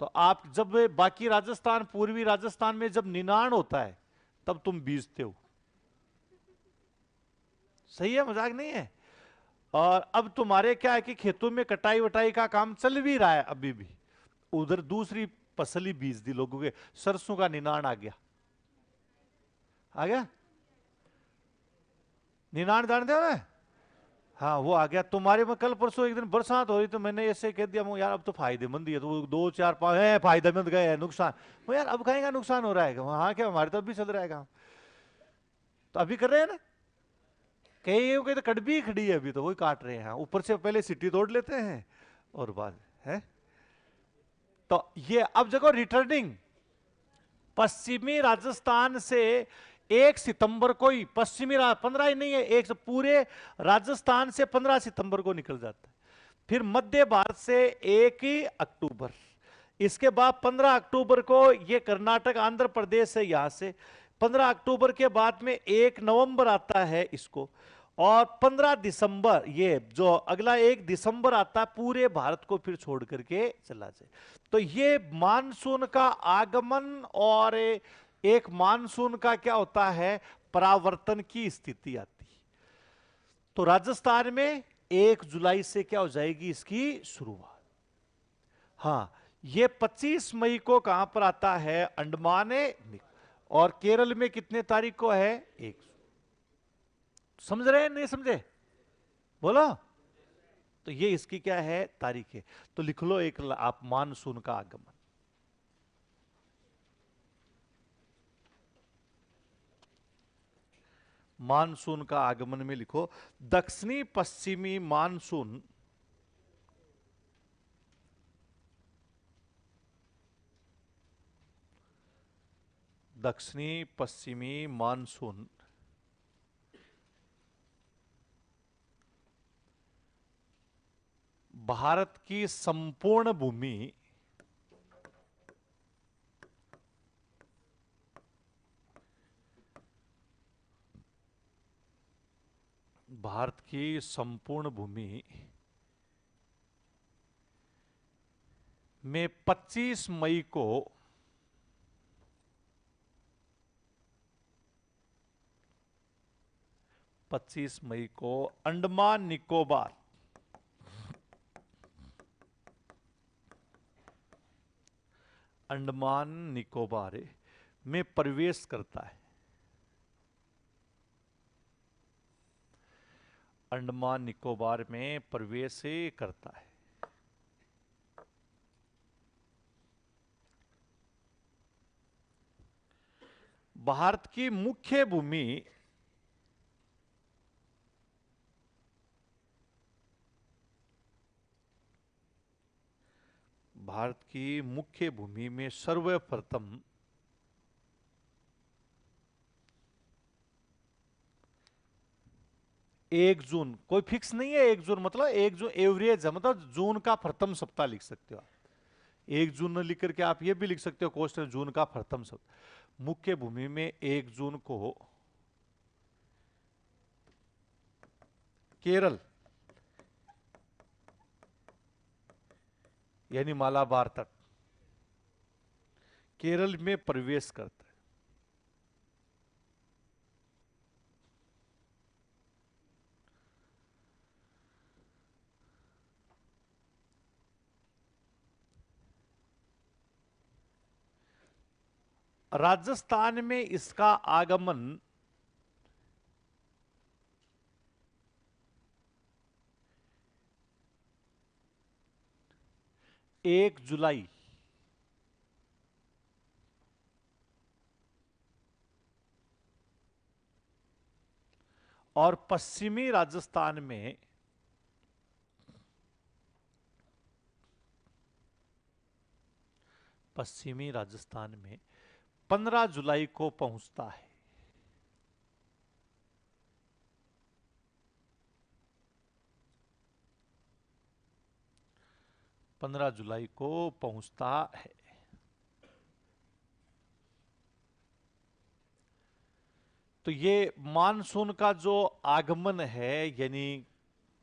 तो आप जब बाकी राजस्थान, पूर्वी राजस्थान में जब निनाण होता है तब तुम बीजते हो। सही है, मजाक नहीं है। और अब तुम्हारे क्या है कि खेतों में कटाई वटाई का काम चल भी रहा है अभी भी, उधर दूसरी फसल ही बीज दी लोगों के। सरसों का निनाण आ गया, आ गया। निनाण जानते हो ना? हाँ वो आ गया तुम्हारे में। कल परसों एक दिन बरसात हो रही तो मैंने ऐसे कह दिया यार अब तो फायदेमंद ही है, तो वो 2 4 5 है फायदेमंद गए, नुकसान वो यार अब कहेगा नुकसान हो रहा है, हाँ क्या हमारे तो अभी चल रहा है काम, तो अभी कर रहे हैं ना। कई तो कड़बी खड़ी है अभी तो वही काट रहे हैं, ऊपर से पहले सिटी तोड़ लेते हैं और बाद है। तो ये अब देखो रिटर्निंग पश्चिमी राजस्थान से 1 सितंबर को ही, पश्चिमी 15 ही नहीं है, एक से पूरे राजस्थान से 15 सितंबर को निकल जाता है। फिर मध्य भारत से 1 ही अक्टूबर, इसके बाद 15 अक्टूबर को ये कर्नाटक आंध्र प्रदेश है यहां से, 15 अक्टूबर के बाद में 1 नवंबर आता है इसको, और 15 दिसंबर ये जो अगला 1 दिसंबर आता है पूरे भारत को फिर छोड़ करके चला जाए। तो ये मानसून का आगमन और एक मानसून का क्या होता है परावर्तन की स्थिति आती है। तो राजस्थान में 1 जुलाई से क्या हो जाएगी इसकी शुरुआत। हाँ ये 25 मई को कहां पर आता है अंडमान और केरल में कितने तारीख को है 1। समझ रहे हैं नहीं समझे बोलो। तो ये इसकी क्या है तारीख है, तो लिख लो एक आप मानसून का आगमन। मानसून का आगमन में लिखो दक्षिणी पश्चिमी मानसून दक्षिणी पश्चिमी मानसून भारत की संपूर्ण भूमि भारत की संपूर्ण भूमि में 25 मई को 25 मई को अंडमान निकोबार अंडमान निकोबार में प्रवेश करता है। अंडमान निकोबार में प्रवेश करता है। भारत की मुख्य भूमि भारत की मुख्य भूमि में सर्वप्रथम 1 जून, कोई फिक्स नहीं है 1 जून मतलब 1 जून एवरेज है, मतलब जून का प्रथम सप्ताह लिख सकते हो आप। 1 जून लिख करके आप ये भी लिख सकते हो क्वेश्चन जून का प्रथम सप्ताह। मुख्य भूमि में 1 जून को केरल यानी मालाबार तक केरल में प्रवेश करता है। राजस्थान में इसका आगमन 1 जुलाई और पश्चिमी राजस्थान में पश्चिमी राजस्थान में 15 जुलाई को पहुंचता है। 15 जुलाई को पहुंचता है। तो ये मानसून का जो आगमन है यानी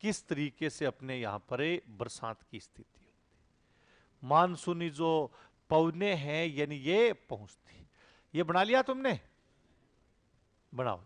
किस तरीके से अपने यहां पर बरसात की स्थिति होती है, मानसूनी जो पवने हैं यानी ये पहुंचती। ये बना लिया तुमने, बनाओ।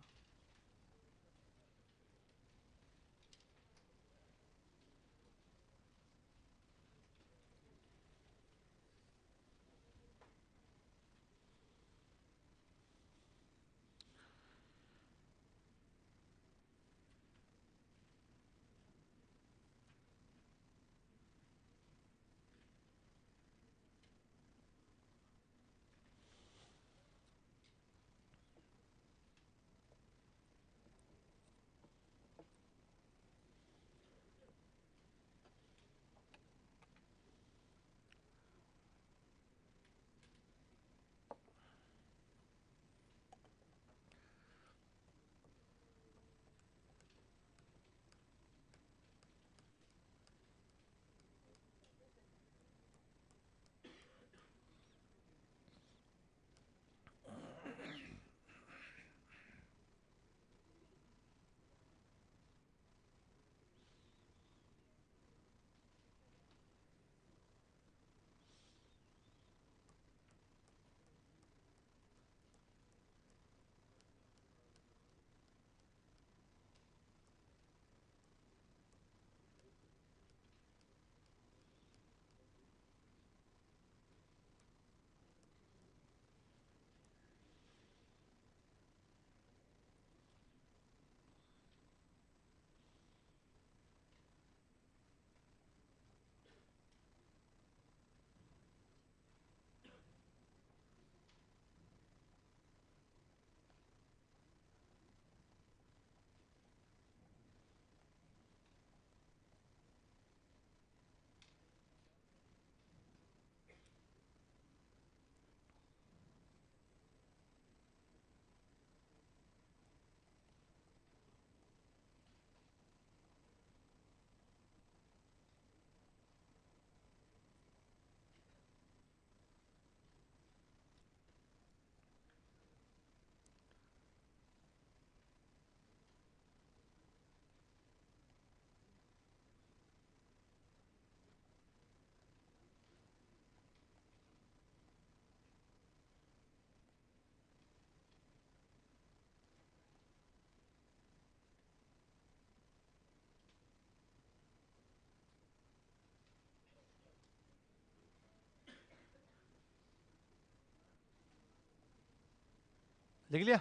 लिख लिया।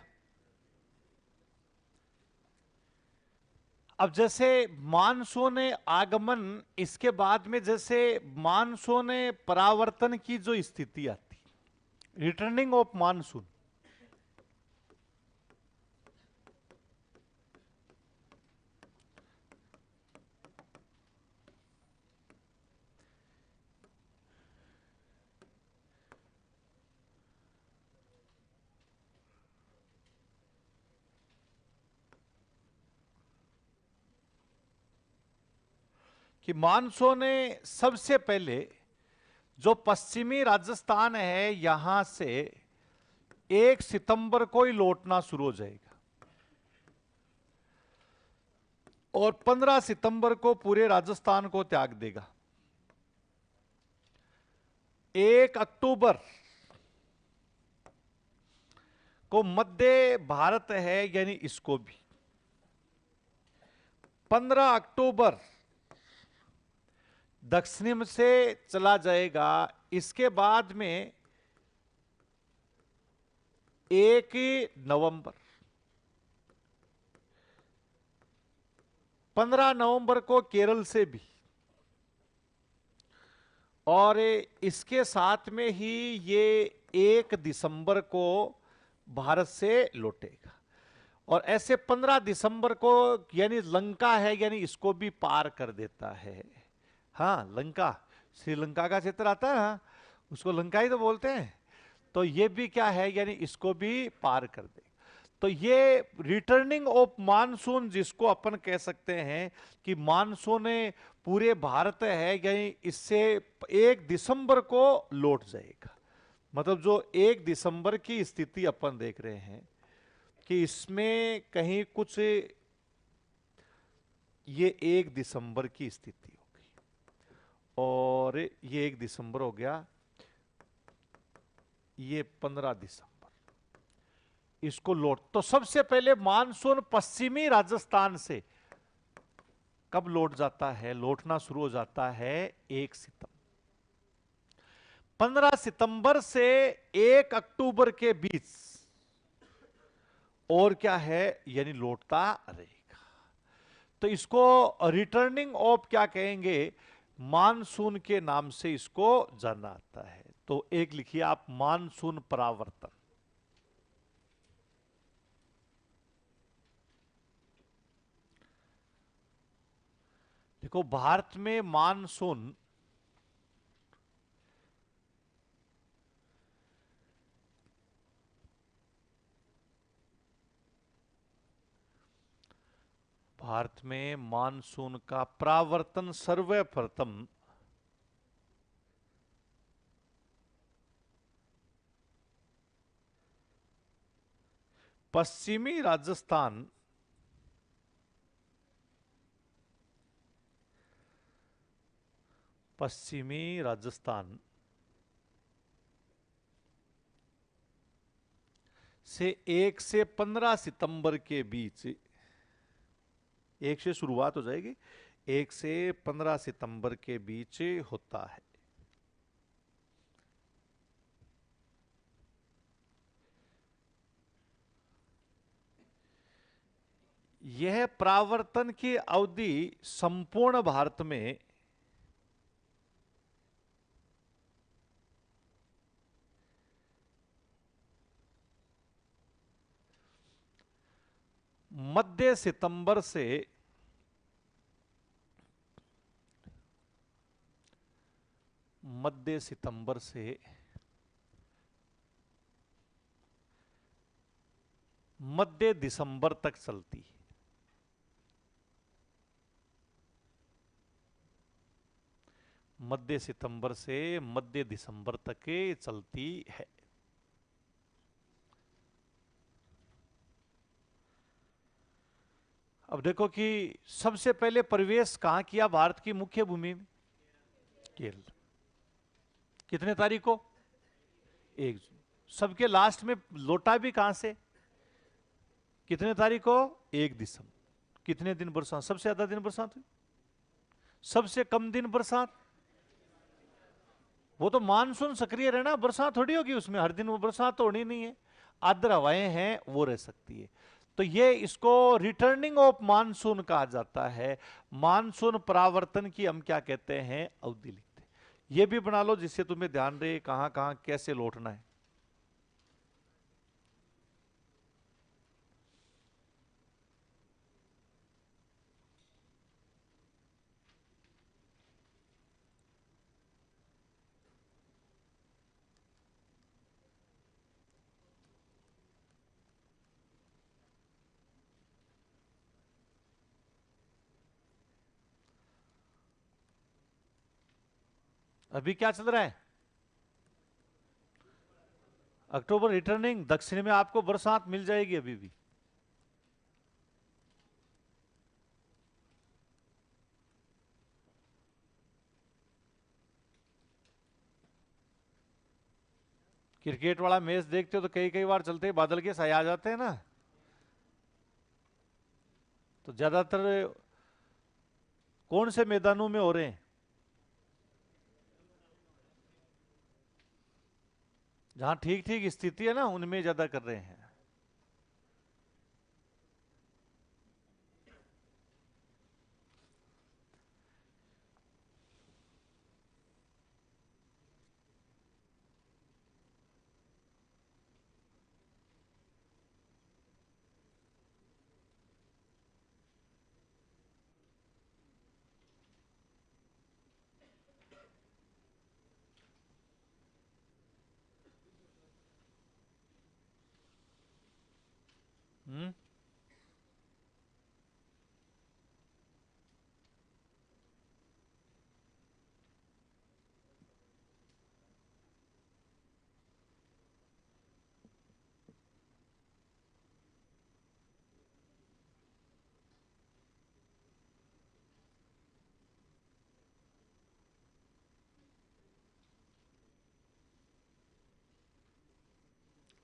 अब जैसे मानसून आगमन, इसके बाद में जैसे मानसून परावर्तन की जो स्थिति आती, रिटर्निंग ऑफ मानसून, कि मानसून सबसे पहले जो पश्चिमी राजस्थान है यहां से 1 सितंबर को ही लौटना शुरू हो जाएगा और 15 सितंबर को पूरे राजस्थान को त्याग देगा। 1 अक्टूबर को मध्य भारत है यानी इसको भी, 15 अक्टूबर दक्षिण से चला जाएगा। इसके बाद में 1 नवंबर, 15 नवंबर को केरल से भी, और इसके साथ में ही ये 1 दिसंबर को भारत से लौटेगा। और ऐसे 15 दिसंबर को यानी लंका है यानी इसको भी पार कर देता है। हाँ, लंका, श्रीलंका का क्षेत्र आता है, हाँ, उसको लंका ही तो बोलते हैं। तो ये भी क्या है यानी इसको भी पार कर दे। तो ये रिटर्निंग ऑफ मानसून जिसको अपन कह सकते हैं कि मानसून पूरे भारत है यानी इससे 1 दिसंबर को लौट जाएगा। मतलब जो 1 दिसंबर की स्थिति अपन देख रहे हैं कि इसमें कहीं कुछ ये 1 दिसंबर की स्थिति हो गई और ये 1 दिसंबर हो गया, ये 15 दिसंबर इसको लौट। तो सबसे पहले मानसून पश्चिमी राजस्थान से कब लौट जाता है, लौटना शुरू हो जाता है 1 सितंबर। 15 सितंबर से 1 अक्टूबर के बीच और क्या है यानी लौटता रहेगा। तो इसको रिटर्निंग ऑफ क्या कहेंगे, मानसून के नाम से इसको जाना आता है। तो एक लिखिए आप, मानसून परावर्तन। देखो भारत में मानसून का परावर्तन सर्वप्रथम पश्चिमी राजस्थान से 1 से 15 सितंबर के बीच, 1 से शुरुआत हो जाएगी, 1 से 15 सितंबर के बीच होता है। यह परावर्तन की अवधि संपूर्ण भारत में मध्य सितंबर से मध्य दिसंबर तक चलती है। मध्य सितंबर से मध्य दिसंबर तक चलती है। अब देखो कि सबसे पहले प्रवेश कहां किया भारत की मुख्य भूमि में, केरल। कितने तारीख को, 1 जून। सबके लास्ट में लौटा भी कहां से, कितने तारीख को, 1 दिसंबर। कितने दिन बरसात, सबसे ज्यादा दिन बरसात हुई, सबसे कम दिन बरसात। वो तो मानसून सक्रिय रहना, बरसात थोड़ी होगी उसमें, हर दिन वो बरसात तो होनी नहीं है। आर्द्र हवाएं हैं वो रह सकती है। तो ये इसको रिटर्निंग ऑफ मानसून कहा जाता है। मानसून परावर्तन की हम क्या कहते हैं, अवधि लिखते हैं। ये भी बना लो जिससे तुम्हें ध्यान रहे कहां कहां कैसे लौटना है। अभी क्या चल रहा है, अक्टूबर रिटर्निंग। दक्षिण में आपको बरसात मिल जाएगी अभी भी। क्रिकेट वाला मैच देखते हो तो कई कई बार चलते बादल के साए आ जाते हैं ना, तो ज्यादातर कौन से मैदानों में हो रहे हैं, जहां ठीक ठीक स्थिति है ना उनमें ज्यादा कर रहे हैं। हम्म।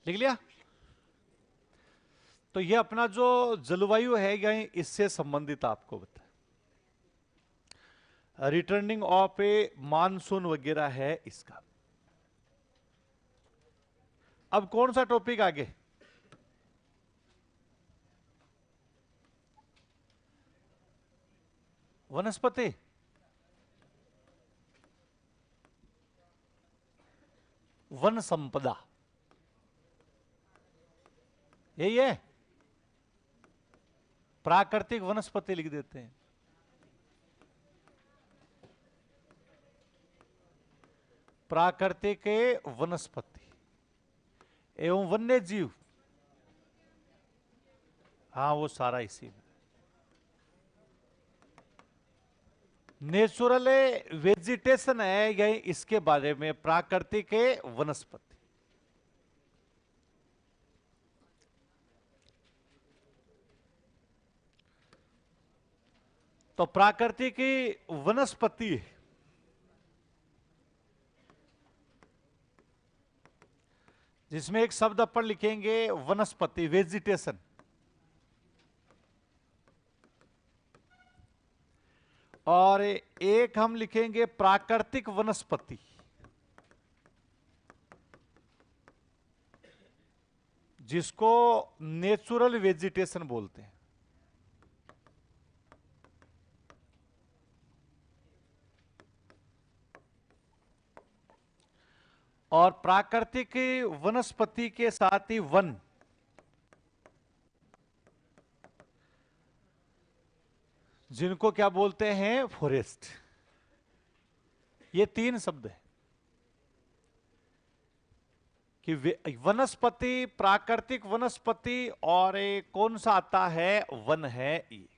लिख लिया। तो ये अपना जो जलवायु है या इससे संबंधित आपको बता, रिटर्निंग ऑफ ए मानसून वगैरह है इसका। अब कौन सा टॉपिक आगे, वनस्पति, वन संपदा, यही है। प्राकृतिक वनस्पति लिख देते हैं। प्राकृतिक वनस्पति एवं वन्य जीव, हाँ वो सारा इसी में। नेचुरल वेजिटेशन है यही इसके बारे में, प्राकृतिक वनस्पति। तो प्राकृतिक वनस्पति जिसमें एक शब्द अपन लिखेंगे वनस्पति, वेजिटेशन, और एक हम लिखेंगे प्राकृतिक वनस्पति, जिसको नेचुरल वेजिटेशन बोलते हैं। और प्राकृतिक वनस्पति के साथ ही वन, जिनको क्या बोलते हैं, फॉरेस्ट। ये तीन शब्द है कि वनस्पति, प्राकृतिक वनस्पति और कौन सा आता है, वन है ये।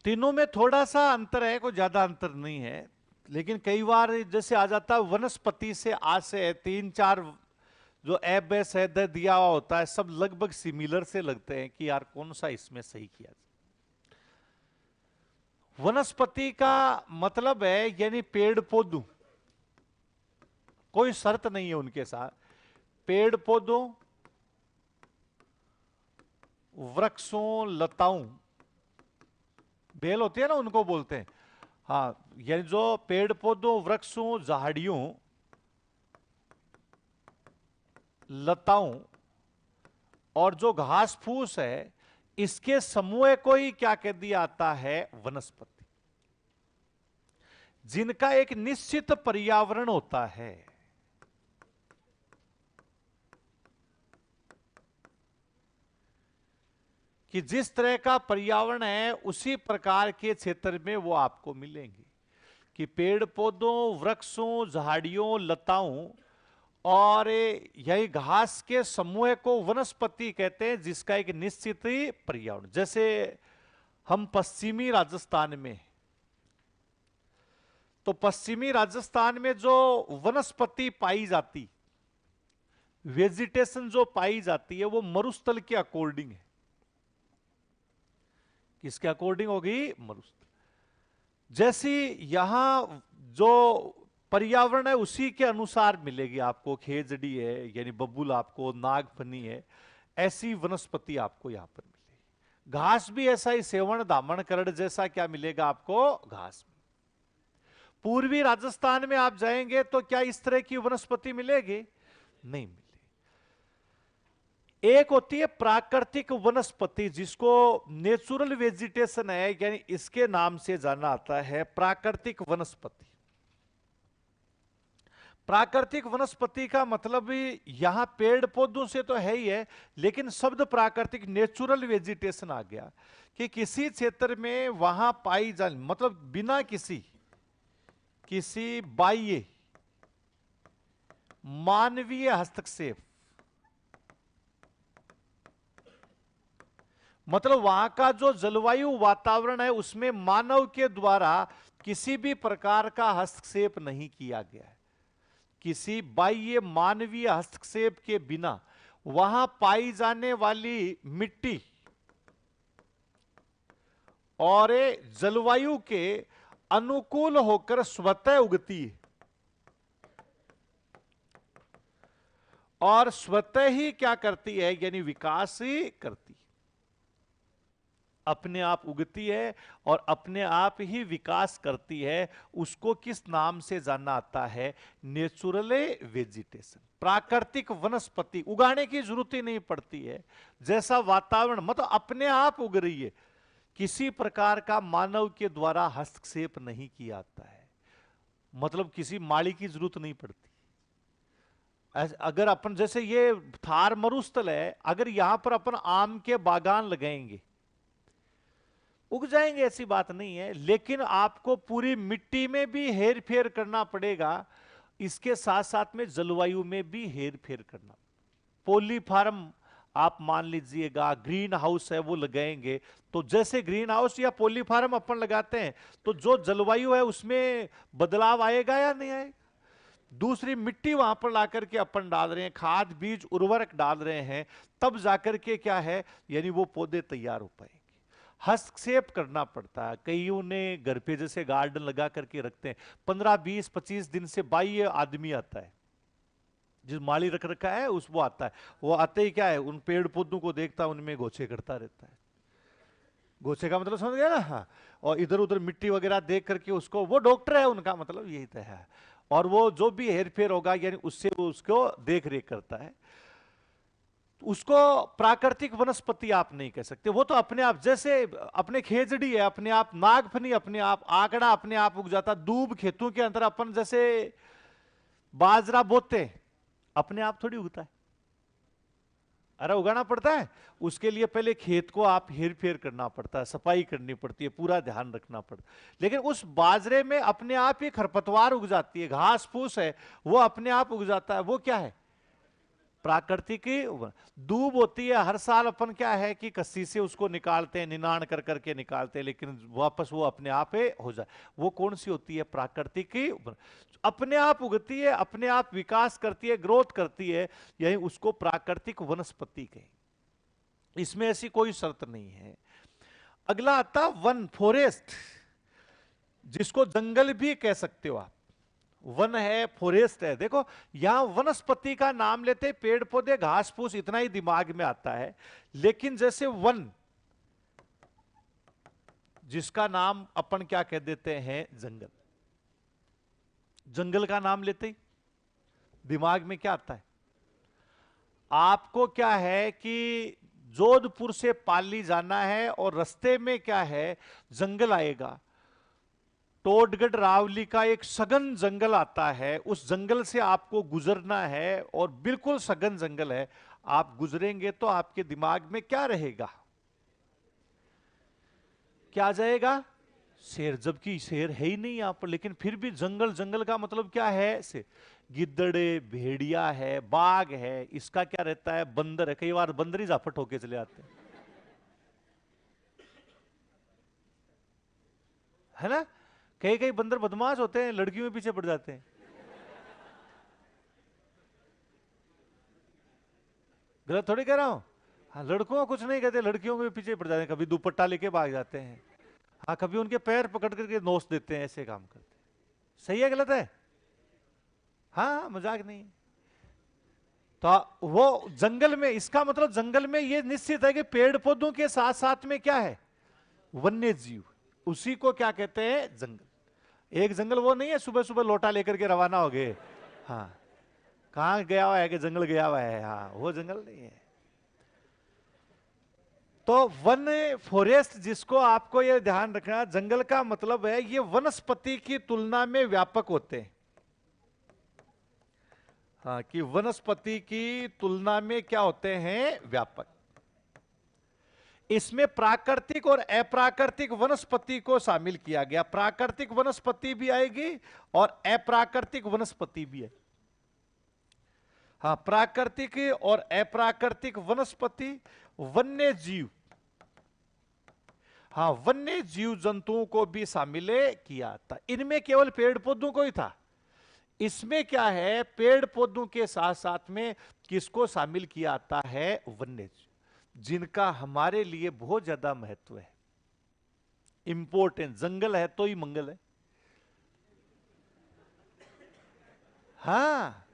तीनों में थोड़ा सा अंतर है, कोई ज्यादा अंतर नहीं है, लेकिन कई बार जैसे आ जाता है वनस्पति से आज से तीन चार जो एब बेस है दिया हुआ होता है, सब लगभग सिमिलर से लगते हैं कि यार कौन सा इसमें सही किया जाए। वनस्पति का मतलब है यानी पेड़ पौधों, कोई शर्त नहीं है उनके साथ, पेड़ पौधों, वृक्षों, लताओं, बेल होती है ना उनको बोलते हैं। हाँ, यानी जो पेड़ पौधों, वृक्षों, झाड़ियों लताओं और जो घास फूस है, इसके समूह को ही क्या कह दिया आता है? वनस्पति, जिनका एक निश्चित पर्यावरण होता है। कि जिस तरह का पर्यावरण है उसी प्रकार के क्षेत्र में वो आपको मिलेंगे। कि पेड़ पौधों, वृक्षों, झाड़ियों, लताओं और यही घास के समूह को वनस्पति कहते हैं, जिसका एक निश्चित पर्यावरण। जैसे हम पश्चिमी राजस्थान में, तो पश्चिमी राजस्थान में जो वनस्पति पाई जाती, वेजिटेशन जो पाई जाती है, वो मरुस्थल के अकॉर्डिंग है। किसके अकॉर्डिंग होगी? मरुस्थल। जैसी यहां जो पर्यावरण है उसी के अनुसार मिलेगी आपको। खेजड़ी है यानी बबूल, आपको नागफनी है, ऐसी वनस्पति आपको यहां पर मिलेगी। घास भी ऐसा ही, सेवण, दामन, करड़ जैसा क्या मिलेगा आपको? घास। पूर्वी राजस्थान में आप जाएंगे तो क्या इस तरह की वनस्पति मिलेगी? नहीं मिलेगी। एक होती है प्राकृतिक वनस्पति, जिसको नेचुरल वेजिटेशन है, यानी इसके नाम से जाना आता है प्राकृतिक वनस्पति। प्राकृतिक वनस्पति का मतलब भी यहां पेड़ पौधों से तो है ही है, लेकिन शब्द प्राकृतिक, नेचुरल वेजिटेशन आ गया कि किसी क्षेत्र में वहां पाई जाने, मतलब बिना किसी बाह्य मानवीय हस्तक्षेप, मतलब वहां का जो जलवायु वातावरण है उसमें मानव के द्वारा किसी भी प्रकार का हस्तक्षेप नहीं किया गया है। किसी बाह्य मानवीय हस्तक्षेप के बिना वहां पाई जाने वाली मिट्टी और जलवायु के अनुकूल होकर स्वतः उगती है और स्वतः ही क्या करती है? यानी विकास ही करती है। अपने आप उगती है और अपने आप ही विकास करती है। उसको किस नाम से जानना आता है? नेचुरल वेजिटेशन, प्राकृतिक वनस्पति। उगाने की जरूरत ही नहीं पड़ती है, जैसा वातावरण, मतलब अपने आप उग रही है, किसी प्रकार का मानव के द्वारा हस्तक्षेप नहीं किया जाता है। मतलब किसी माली की जरूरत नहीं पड़ती। अगर अपन, जैसे ये थार मरुस्थल है, अगर यहां पर अपन आम के बागान लगाएंगे, उग जाएंगे, ऐसी बात नहीं है, लेकिन आपको पूरी मिट्टी में भी हेर फेर करना पड़ेगा। इसके साथ साथ में जलवायु में भी हेर फेर करना। पोली फार्म आप मान लीजिएगा, ग्रीन हाउस है वो लगाएंगे, तो जैसे ग्रीन हाउस या पोली फार्म अपन लगाते हैं तो जो जलवायु है उसमें बदलाव आएगा या नहीं आएगा? दूसरी मिट्टी वहां पर ला करके अपन डाल रहे हैं, खाद बीज उर्वरक डाल रहे हैं, तब जाकर के क्या है, यानी वो पौधे तैयार हो पाएंगे। हस्तक्षेप करना पड़ता है। कईयों ने घर पे जैसे गार्डन लगा करके रखते हैं, 15, 20, 25 दिन से बाह्य आदमी आता है, जिस माली रख रखा है उस वो आता है। वो आते ही क्या है, उन पेड़ पौधों को देखता है, उनमें गोछे करता रहता है। गोछे का मतलब समझ गया ना? हाँ। और इधर उधर मिट्टी वगैरह देख करके उसको, वो डॉक्टर है, उनका मतलब यही तो है। और वो जो भी हेर फेर होगा यानी उससे वो उसको देख रेख करता है। उसको प्राकृतिक वनस्पति आप नहीं कह सकते। वो तो अपने आप, जैसे अपने खेजड़ी है अपने आप, नागफनी अपने आप, आंकड़ा अपने आप उग जाता। दूब खेतों के अंदर अपन जैसे बाजरा बोते, अपने आप थोड़ी उगता है। अरे उगाना पड़ता है, उसके लिए पहले खेत को आप हेर फेर करना पड़ता है, सफाई करनी पड़ती है, पूरा ध्यान रखना पड़ता है। लेकिन उस बाजरे में अपने आप ही खरपतवार उग जाती है, घास फूस है वो अपने आप उग जाता है। वो क्या है? प्राकृतिक। दूब होती है, हर साल अपन क्या है कि कस्सी से उसको निकालते हैं, निनाण कर करके निकालते हैं, लेकिन वापस वो अपने आप हो जाए। वो कौन सी होती है? प्राकृतिक। अपने आप उगती है, अपने आप विकास करती है, ग्रोथ करती है, यही उसको प्राकृतिक वनस्पति कहें। इसमें ऐसी कोई शर्त नहीं है। अगला आता वन, फॉरेस्ट, जिसको जंगल भी कह सकते हो आप। वन है, फॉरेस्ट है। देखो यहां वनस्पति का नाम लेते, पेड़ पौधे घास फूस इतना ही दिमाग में आता है, लेकिन जैसे वन, जिसका नाम अपन क्या कह देते हैं? जंगल। जंगल का नाम लेते ही दिमाग में क्या आता है? आपको क्या है कि जोधपुर से पाली जाना है और रास्ते में क्या है, जंगल आएगा, टोडगढ़ रावली का एक सघन जंगल आता है, उस जंगल से आपको गुजरना है और बिल्कुल सघन जंगल है। आप गुजरेंगे तो आपके दिमाग में क्या रहेगा, क्या आ जाएगा, शेर, जबकि शेर है ही नहीं यहां पर, लेकिन फिर भी जंगल, जंगल का मतलब क्या है, शेर, गिद्दड़े, भेड़िया है, बाघ है, इसका क्या रहता है, बंदर है, कई बार बंदर ही झापट होके चले आते हैं, है ना। कई कई बंदर बदमाश होते हैं, लड़कियों के पीछे पड़ जाते हैं। गलत थोड़ी कह रहा हूं। हाँ, लड़कों को कुछ नहीं कहते, लड़कियों के पीछे पड़ जाते हैं, कभी दुपट्टा लेके भाग जाते हैं, हाँ, कभी उनके पैर पकड़ करके नोच देते हैं, ऐसे काम करते हैं। सही है गलत है? हाँ, मजाक नहीं। तो वो जंगल में, इसका मतलब जंगल में ये निश्चित है कि पेड़ पौधों के साथ साथ में क्या है, वन्य जीव, उसी को क्या कहते हैं, जंगल। एक जंगल वो नहीं है सुबह सुबह लोटा लेकर के रवाना हो गए, हाँ, कहां गया हुआ है कि जंगल गया हुआ है, हाँ, वो जंगल नहीं है। तो वन, फॉरेस्ट, जिसको आपको ये ध्यान रखना, जंगल का मतलब है ये वनस्पति की तुलना में व्यापक होते हैं। हाँ, कि वनस्पति की तुलना में क्या होते हैं, व्यापक। इसमें प्राकृतिक और अप्राकृतिक वनस्पति को शामिल किया गया, प्राकृतिक वनस्पति भी आएगी और अप्राकृतिक वनस्पति भी है। हाँ, प्राकृतिक और अप्राकृतिक वनस्पति, वन्य जीव, हाँ, वन्य जीव जंतुओं को भी शामिल किया था। इनमें केवल पेड़ पौधों को ही था, इसमें क्या है, पेड़ पौधों के साथ साथ में किसको शामिल किया जाता है, वन्य जीव, जिनका हमारे लिए बहुत ज्यादा महत्व है, इंपॉर्टेंट। जंगल है तो ही मंगल है। हाँ,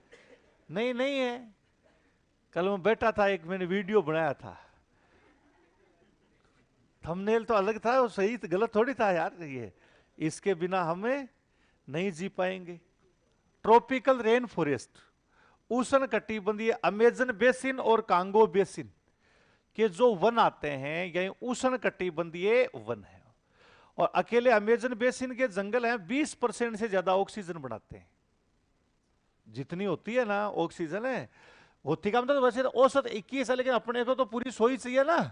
नहीं नहीं है। कल मैं बैठा था, एक मैंने वीडियो बनाया था, थंबनेल तो अलग था, वो सही गलत थोड़ी था यार, ये इसके बिना हमें नहीं जी पाएंगे। ट्रॉपिकल रेन फॉरेस्ट, उष्ण कटिबंधीय अमेजन बेसिन और कांगो बेसिन के जो वन आते हैं, यही उष्ण कटिबंधीय वन है। और अकेले अमेजन बेसिन के जंगल हैं 20% से ज्यादा ऑक्सीजन बनाते हैं, जितनी होती है ना ऑक्सीजन है, होती का मतलब वैसे औसत 21 है, लेकिन अपने को तो पूरी 100 ही चाहिए ना,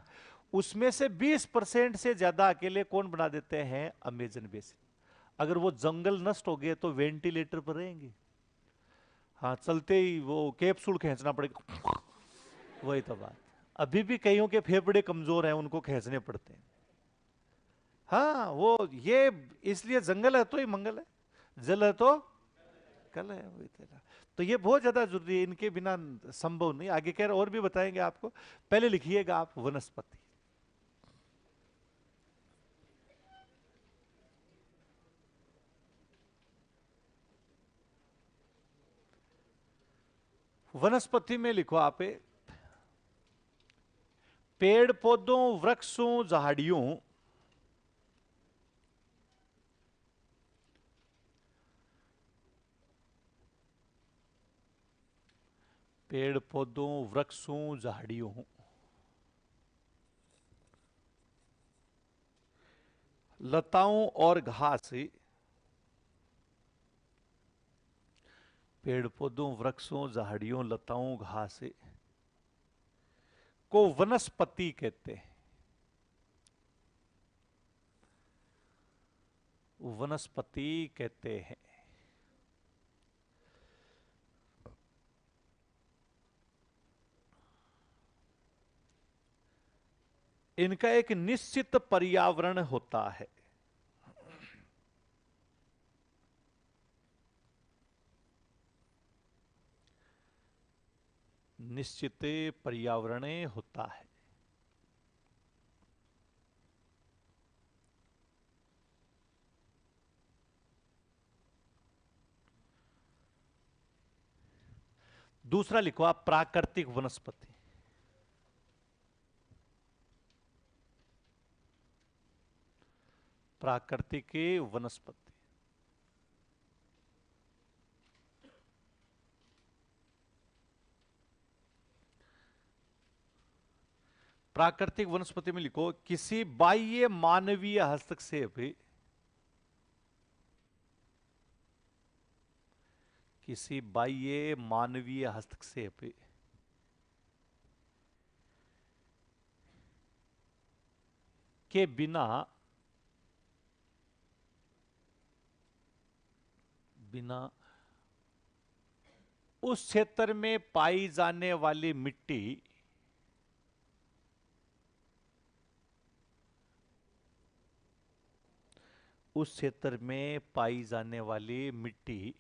उसमें से 20% से ज्यादा अकेले कौन बना देते हैं, अमेजन बेसिन। अगर वो जंगल नष्ट हो गए तो वेंटिलेटर पर रहेंगे, हाँ, चलते ही वो कैप्सूल खींचना पड़ेगा, वही तो बात। अभी भी कईयों के फेफड़े कमजोर हैं, उनको खींचने पड़ते हैं। हाँ, वो ये इसलिए जंगल है तो ही मंगल है, जल है तो कल है, वही तेरा। तो ये बहुत ज्यादा जरूरी है, इनके बिना संभव नहीं। आगे कह रहे और भी बताएंगे आपको, पहले लिखिएगा आप वनस्पति। वनस्पति में लिखो आप, पेड़ पौधों, वृक्षों, झाड़ियों, पेड़ पौधों, वृक्षों, झाड़ियों, लताओं और घास, पेड़ पौधों, वृक्षों, झाड़ियों, लताओं, घास को वनस्पति कहते हैं। वनस्पति कहते हैं। इनका एक निश्चित पर्यावरण होता है। निश्चित पर्यावरण होता है। दूसरा लिखो आप, प्राकृतिक वनस्पति। प्राकृतिक वनस्पति, प्राकृतिक वनस्पति में लिखो किसी बाह्य मानवीय हस्तक्षेप, किसी बाह्य मानवीय हस्तक्षेप के बिना उस क्षेत्र में पाई जाने वाली मिट्टी उस क्षेत्र में पाई जाने वाली मिट्टी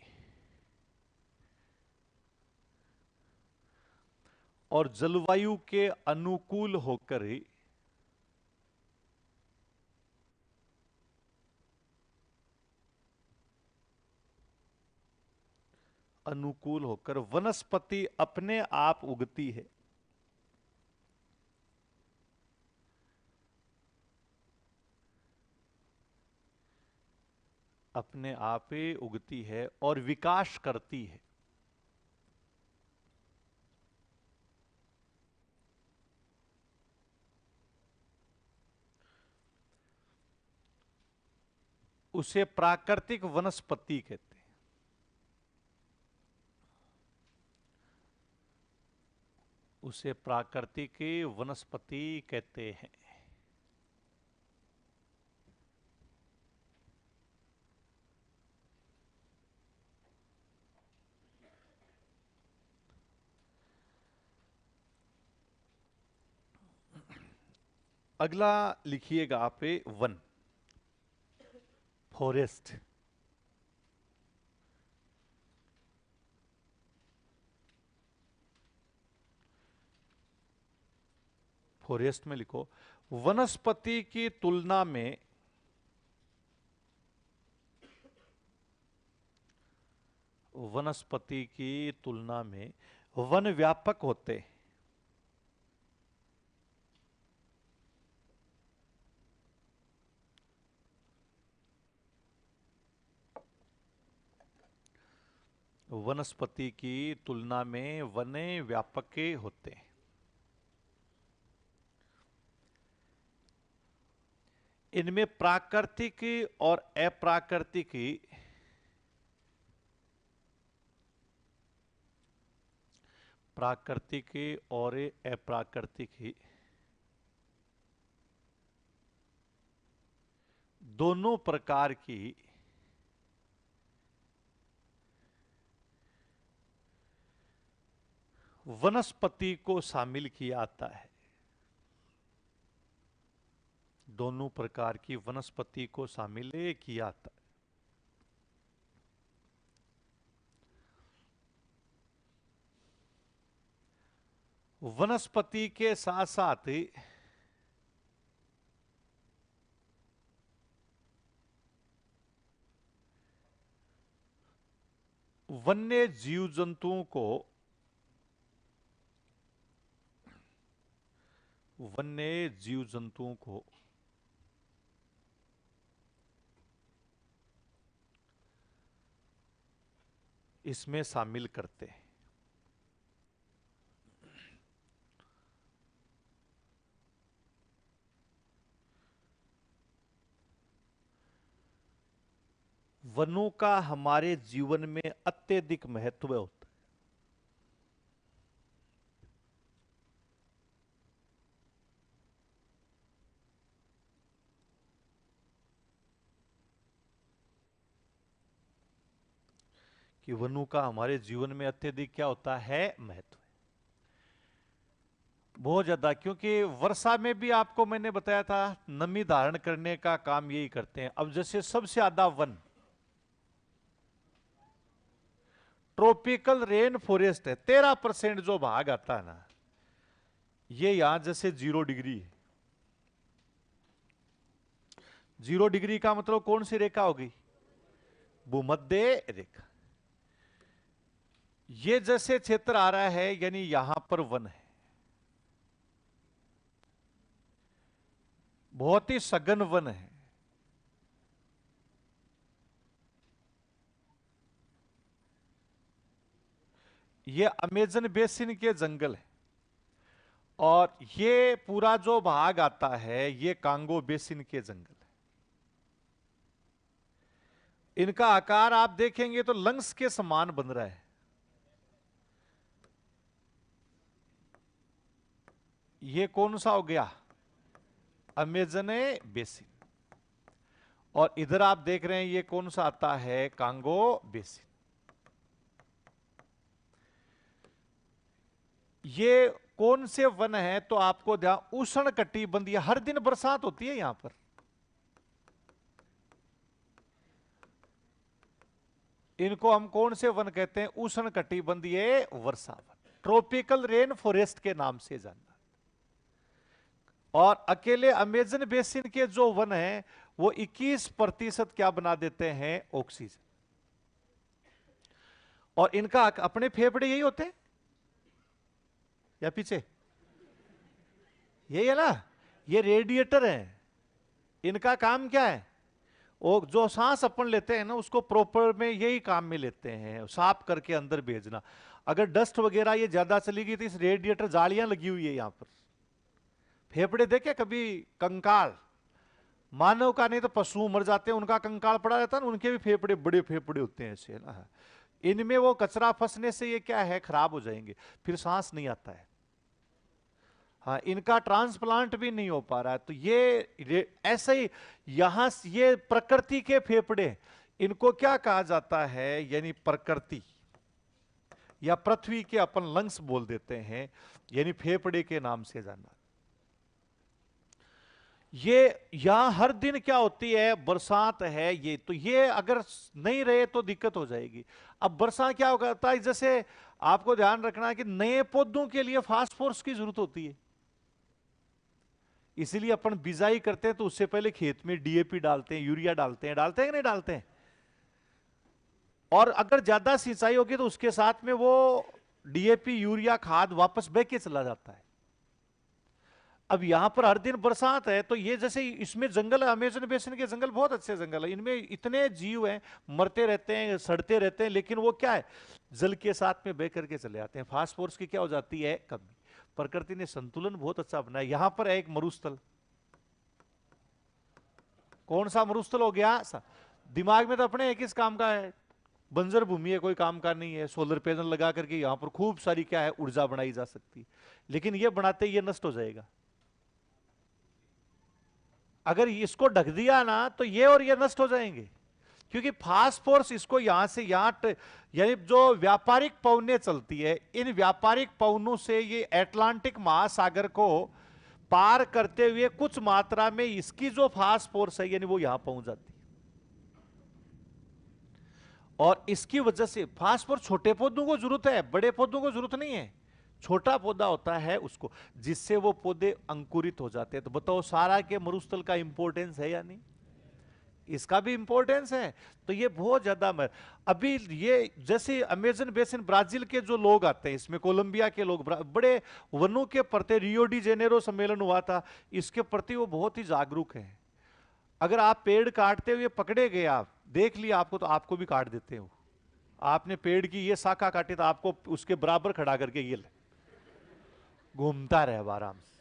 और जलवायु के अनुकूल होकर वनस्पति अपने आप उगती है। अपने आप ही उगती है और विकास करती है। उसे प्राकृतिक वनस्पति कहते हैं। उसे प्राकृतिक वनस्पति कहते हैं। अगला लिखिएगा आप वन, फॉरेस्ट। फॉरेस्ट में लिखो वनस्पति की तुलना में वन व्यापक होते हैं। वनस्पति की तुलना में वन व्यापक होते हैं। इनमें प्राकृतिक और अप्राकृतिक दोनों प्रकार की वनस्पति को शामिल किया जाता है। दोनों प्रकार की वनस्पति को शामिल किया जाता है। वनस्पति के साथ साथ वन्य जीव जंतुओं को इसमें शामिल करते हैं। वनों का हमारे जीवन में अत्यधिक महत्व होता है। कि वनों का हमारे जीवन में अत्यधिक क्या होता है, महत्व। बहुत ज्यादा, क्योंकि वर्षा में भी आपको मैंने बताया था नमी धारण करने का काम यही करते हैं। अब जैसे सबसे ज्यादा वन ट्रॉपिकल रेन फॉरेस्ट है, 13% जो भाग आता है ना, ये यहां जैसे 0 डिग्री है। 0 डिग्री का मतलब कौन सी रेखा होगी, भूमध्य रेखा। ये जैसे क्षेत्र आ रहा है यानी यहां पर वन है, बहुत ही सघन वन है। ये अमेजन बेसिन के जंगल है और ये पूरा जो भाग आता है ये कांगो बेसिन के जंगल है। इनका आकार आप देखेंगे तो लंग्स के समान बन रहा है। ये कौन सा हो गया? अमेजने बेसिन। और इधर आप देख रहे हैं ये कौन सा आता है? Congo basin. ये कौन से वन है? तो आपको ध्यान, उष्ण कटिबंधीय, हर दिन बरसात होती है यहां पर। इनको हम कौन से वन कहते हैं? उष्ण कटिबंधीय वर्षा वन, ट्रॉपिकल रेन फॉरेस्ट के नाम से जाना। और अकेले अमेजन बेसिन के जो वन है वो 21% क्या बना देते हैं? ऑक्सीजन। और इनका अपने फेफड़े यही होते हैं या पीछे? यही है ना, ये रेडिएटर है। इनका काम क्या है? वो जो सांस अपन लेते हैं ना उसको प्रॉपर में यही काम में लेते हैं, साफ करके अंदर भेजना। अगर डस्ट वगैरह ये ज्यादा चली गई तो इस रेडिएटर, जालियां लगी हुई है यहां पर। फेफड़े देखे कभी? कंकाल, मानव का नहीं तो पशु मर जाते हैं उनका कंकाल पड़ा रहता है ना, उनके भी फेफड़े बड़े फेफड़े होते हैं ऐसे ना। इनमें वो कचरा फंसने से ये क्या है? खराब हो जाएंगे, फिर सांस नहीं आता है। हाँ, इनका ट्रांसप्लांट भी नहीं हो पा रहा है। तो ये ऐसे ही यहां ये प्रकृति के फेफड़े, इनको क्या कहा जाता है? यानी प्रकृति या पृथ्वी के अपन लंग्स बोल देते हैं, यानी फेफड़े के नाम से जाना। ये यहां हर दिन क्या होती है? बरसात है। ये तो ये अगर नहीं रहे तो दिक्कत हो जाएगी। अब बरसात क्या होता है? जैसे आपको ध्यान रखना है कि नए पौधों के लिए फास्फोरस की जरूरत होती है, इसीलिए अपन बिजाई करते हैं तो उससे पहले खेत में डीएपी डालते हैं, यूरिया डालते हैं कि नहीं डालते हैं? और अगर ज्यादा सिंचाई होगी तो उसके साथ में वो डीएपी यूरिया खाद वापस बह के चला जाता है। अब यहां पर हर दिन बरसात है तो ये जैसे इसमें जंगल है, अमेजन बेसिन के जंगल बहुत अच्छे जंगल है, इनमें इतने जीव हैं, मरते रहते हैं, सड़ते रहते हैं, लेकिन वो क्या है? जल के साथ में बह करके चले आते हैं। फास्फोरस की क्या हो जाती है? कमी। प्रकृति ने संतुलन बहुत अच्छा बनाया। यहां पर है एक मरुस्थल। कौन सा मरुस्थल हो गया? दिमाग में तो अपने एक इस काम का है, बंजर भूमि है, कोई काम का नहीं है, सोलर पैनल लगा करके यहां पर खूब सारी क्या है? ऊर्जा बनाई जा सकती है। लेकिन ये बनाते ये नष्ट हो जाएगा। अगर इसको ढक दिया ना तो ये और ये नष्ट हो जाएंगे, क्योंकि फास्फोरस इसको यहां से यहां, यानी जो व्यापारिक पवनें चलती है, इन व्यापारिक पवनों से ये अटलांटिक महासागर को पार करते हुए कुछ मात्रा में इसकी जो फास्फोरस है यानी वो यहां पहुंच जाती है। और इसकी वजह से फास्फोरस छोटे पौधों को जरूरत है, बड़े पौधों को जरूरत नहीं है। छोटा पौधा होता है उसको, जिससे वो पौधे अंकुरित हो जाते हैं। तो बताओ सारा के मरुस्थल का इंपॉर्टेंस है या नहीं? इसका भी इंपॉर्टेंस है। तो ये बहुत ज्यादा अभी ये जैसे अमेजन बेसिन, ब्राजील के जो लोग आते हैं इसमें, कोलंबिया के लोग बड़े वनों के प्रति, रियो डी जेनेरो सम्मेलन हुआ था, इसके प्रति वो बहुत ही जागरूक हैं। अगर आप पेड़ काटते हुए पकड़े गए, आप देख लिया आपको, तो आपको भी काट देते हो। आपने पेड़ की ये शाखा काटी तो आपको उसके बराबर खड़ा करके ये घूमता रहे आराम से।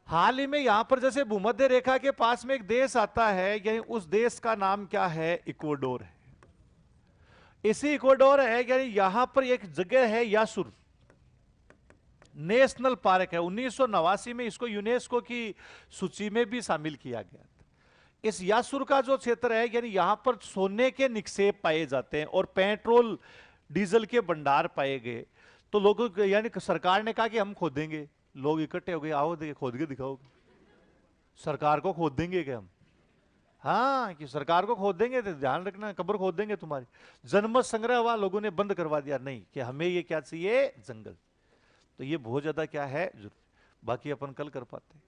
हाल ही में यहां पर जैसे भूमध्य रेखा के पास में एक देश आता है, यानी उस देश का नाम क्या है? इक्वाडोर है। इसी इक्वाडोर है, यानी यहां पर एक जगह है यासुर नेशनल पार्क है। 1989 में इसको यूनेस्को की सूची में भी शामिल किया गया था। इस यासुर का जो क्षेत्र है, यानी यहां पर सोने के निक्षेप पाए जाते हैं और पेट्रोल डीजल के भंडार पाए गए। तो लोगों, यानी सरकार ने कहा कि हम खोदेंगे। लोग इकट्ठे हो गए, आओ देखिए खोद के दिखाओगे। सरकार को खोद देंगे क्या हम? हाँ, कि सरकार को खोद देंगे तो ध्यान रखना कब्र खोद देंगे तुम्हारी। जनमत संग्रह हुआ, लोगों ने बंद करवा दिया, नहीं कि हमें ये क्या चाहिए? जंगल। तो ये बहुत ज्यादा क्या है, बाकी अपन कल कर पाते हैं।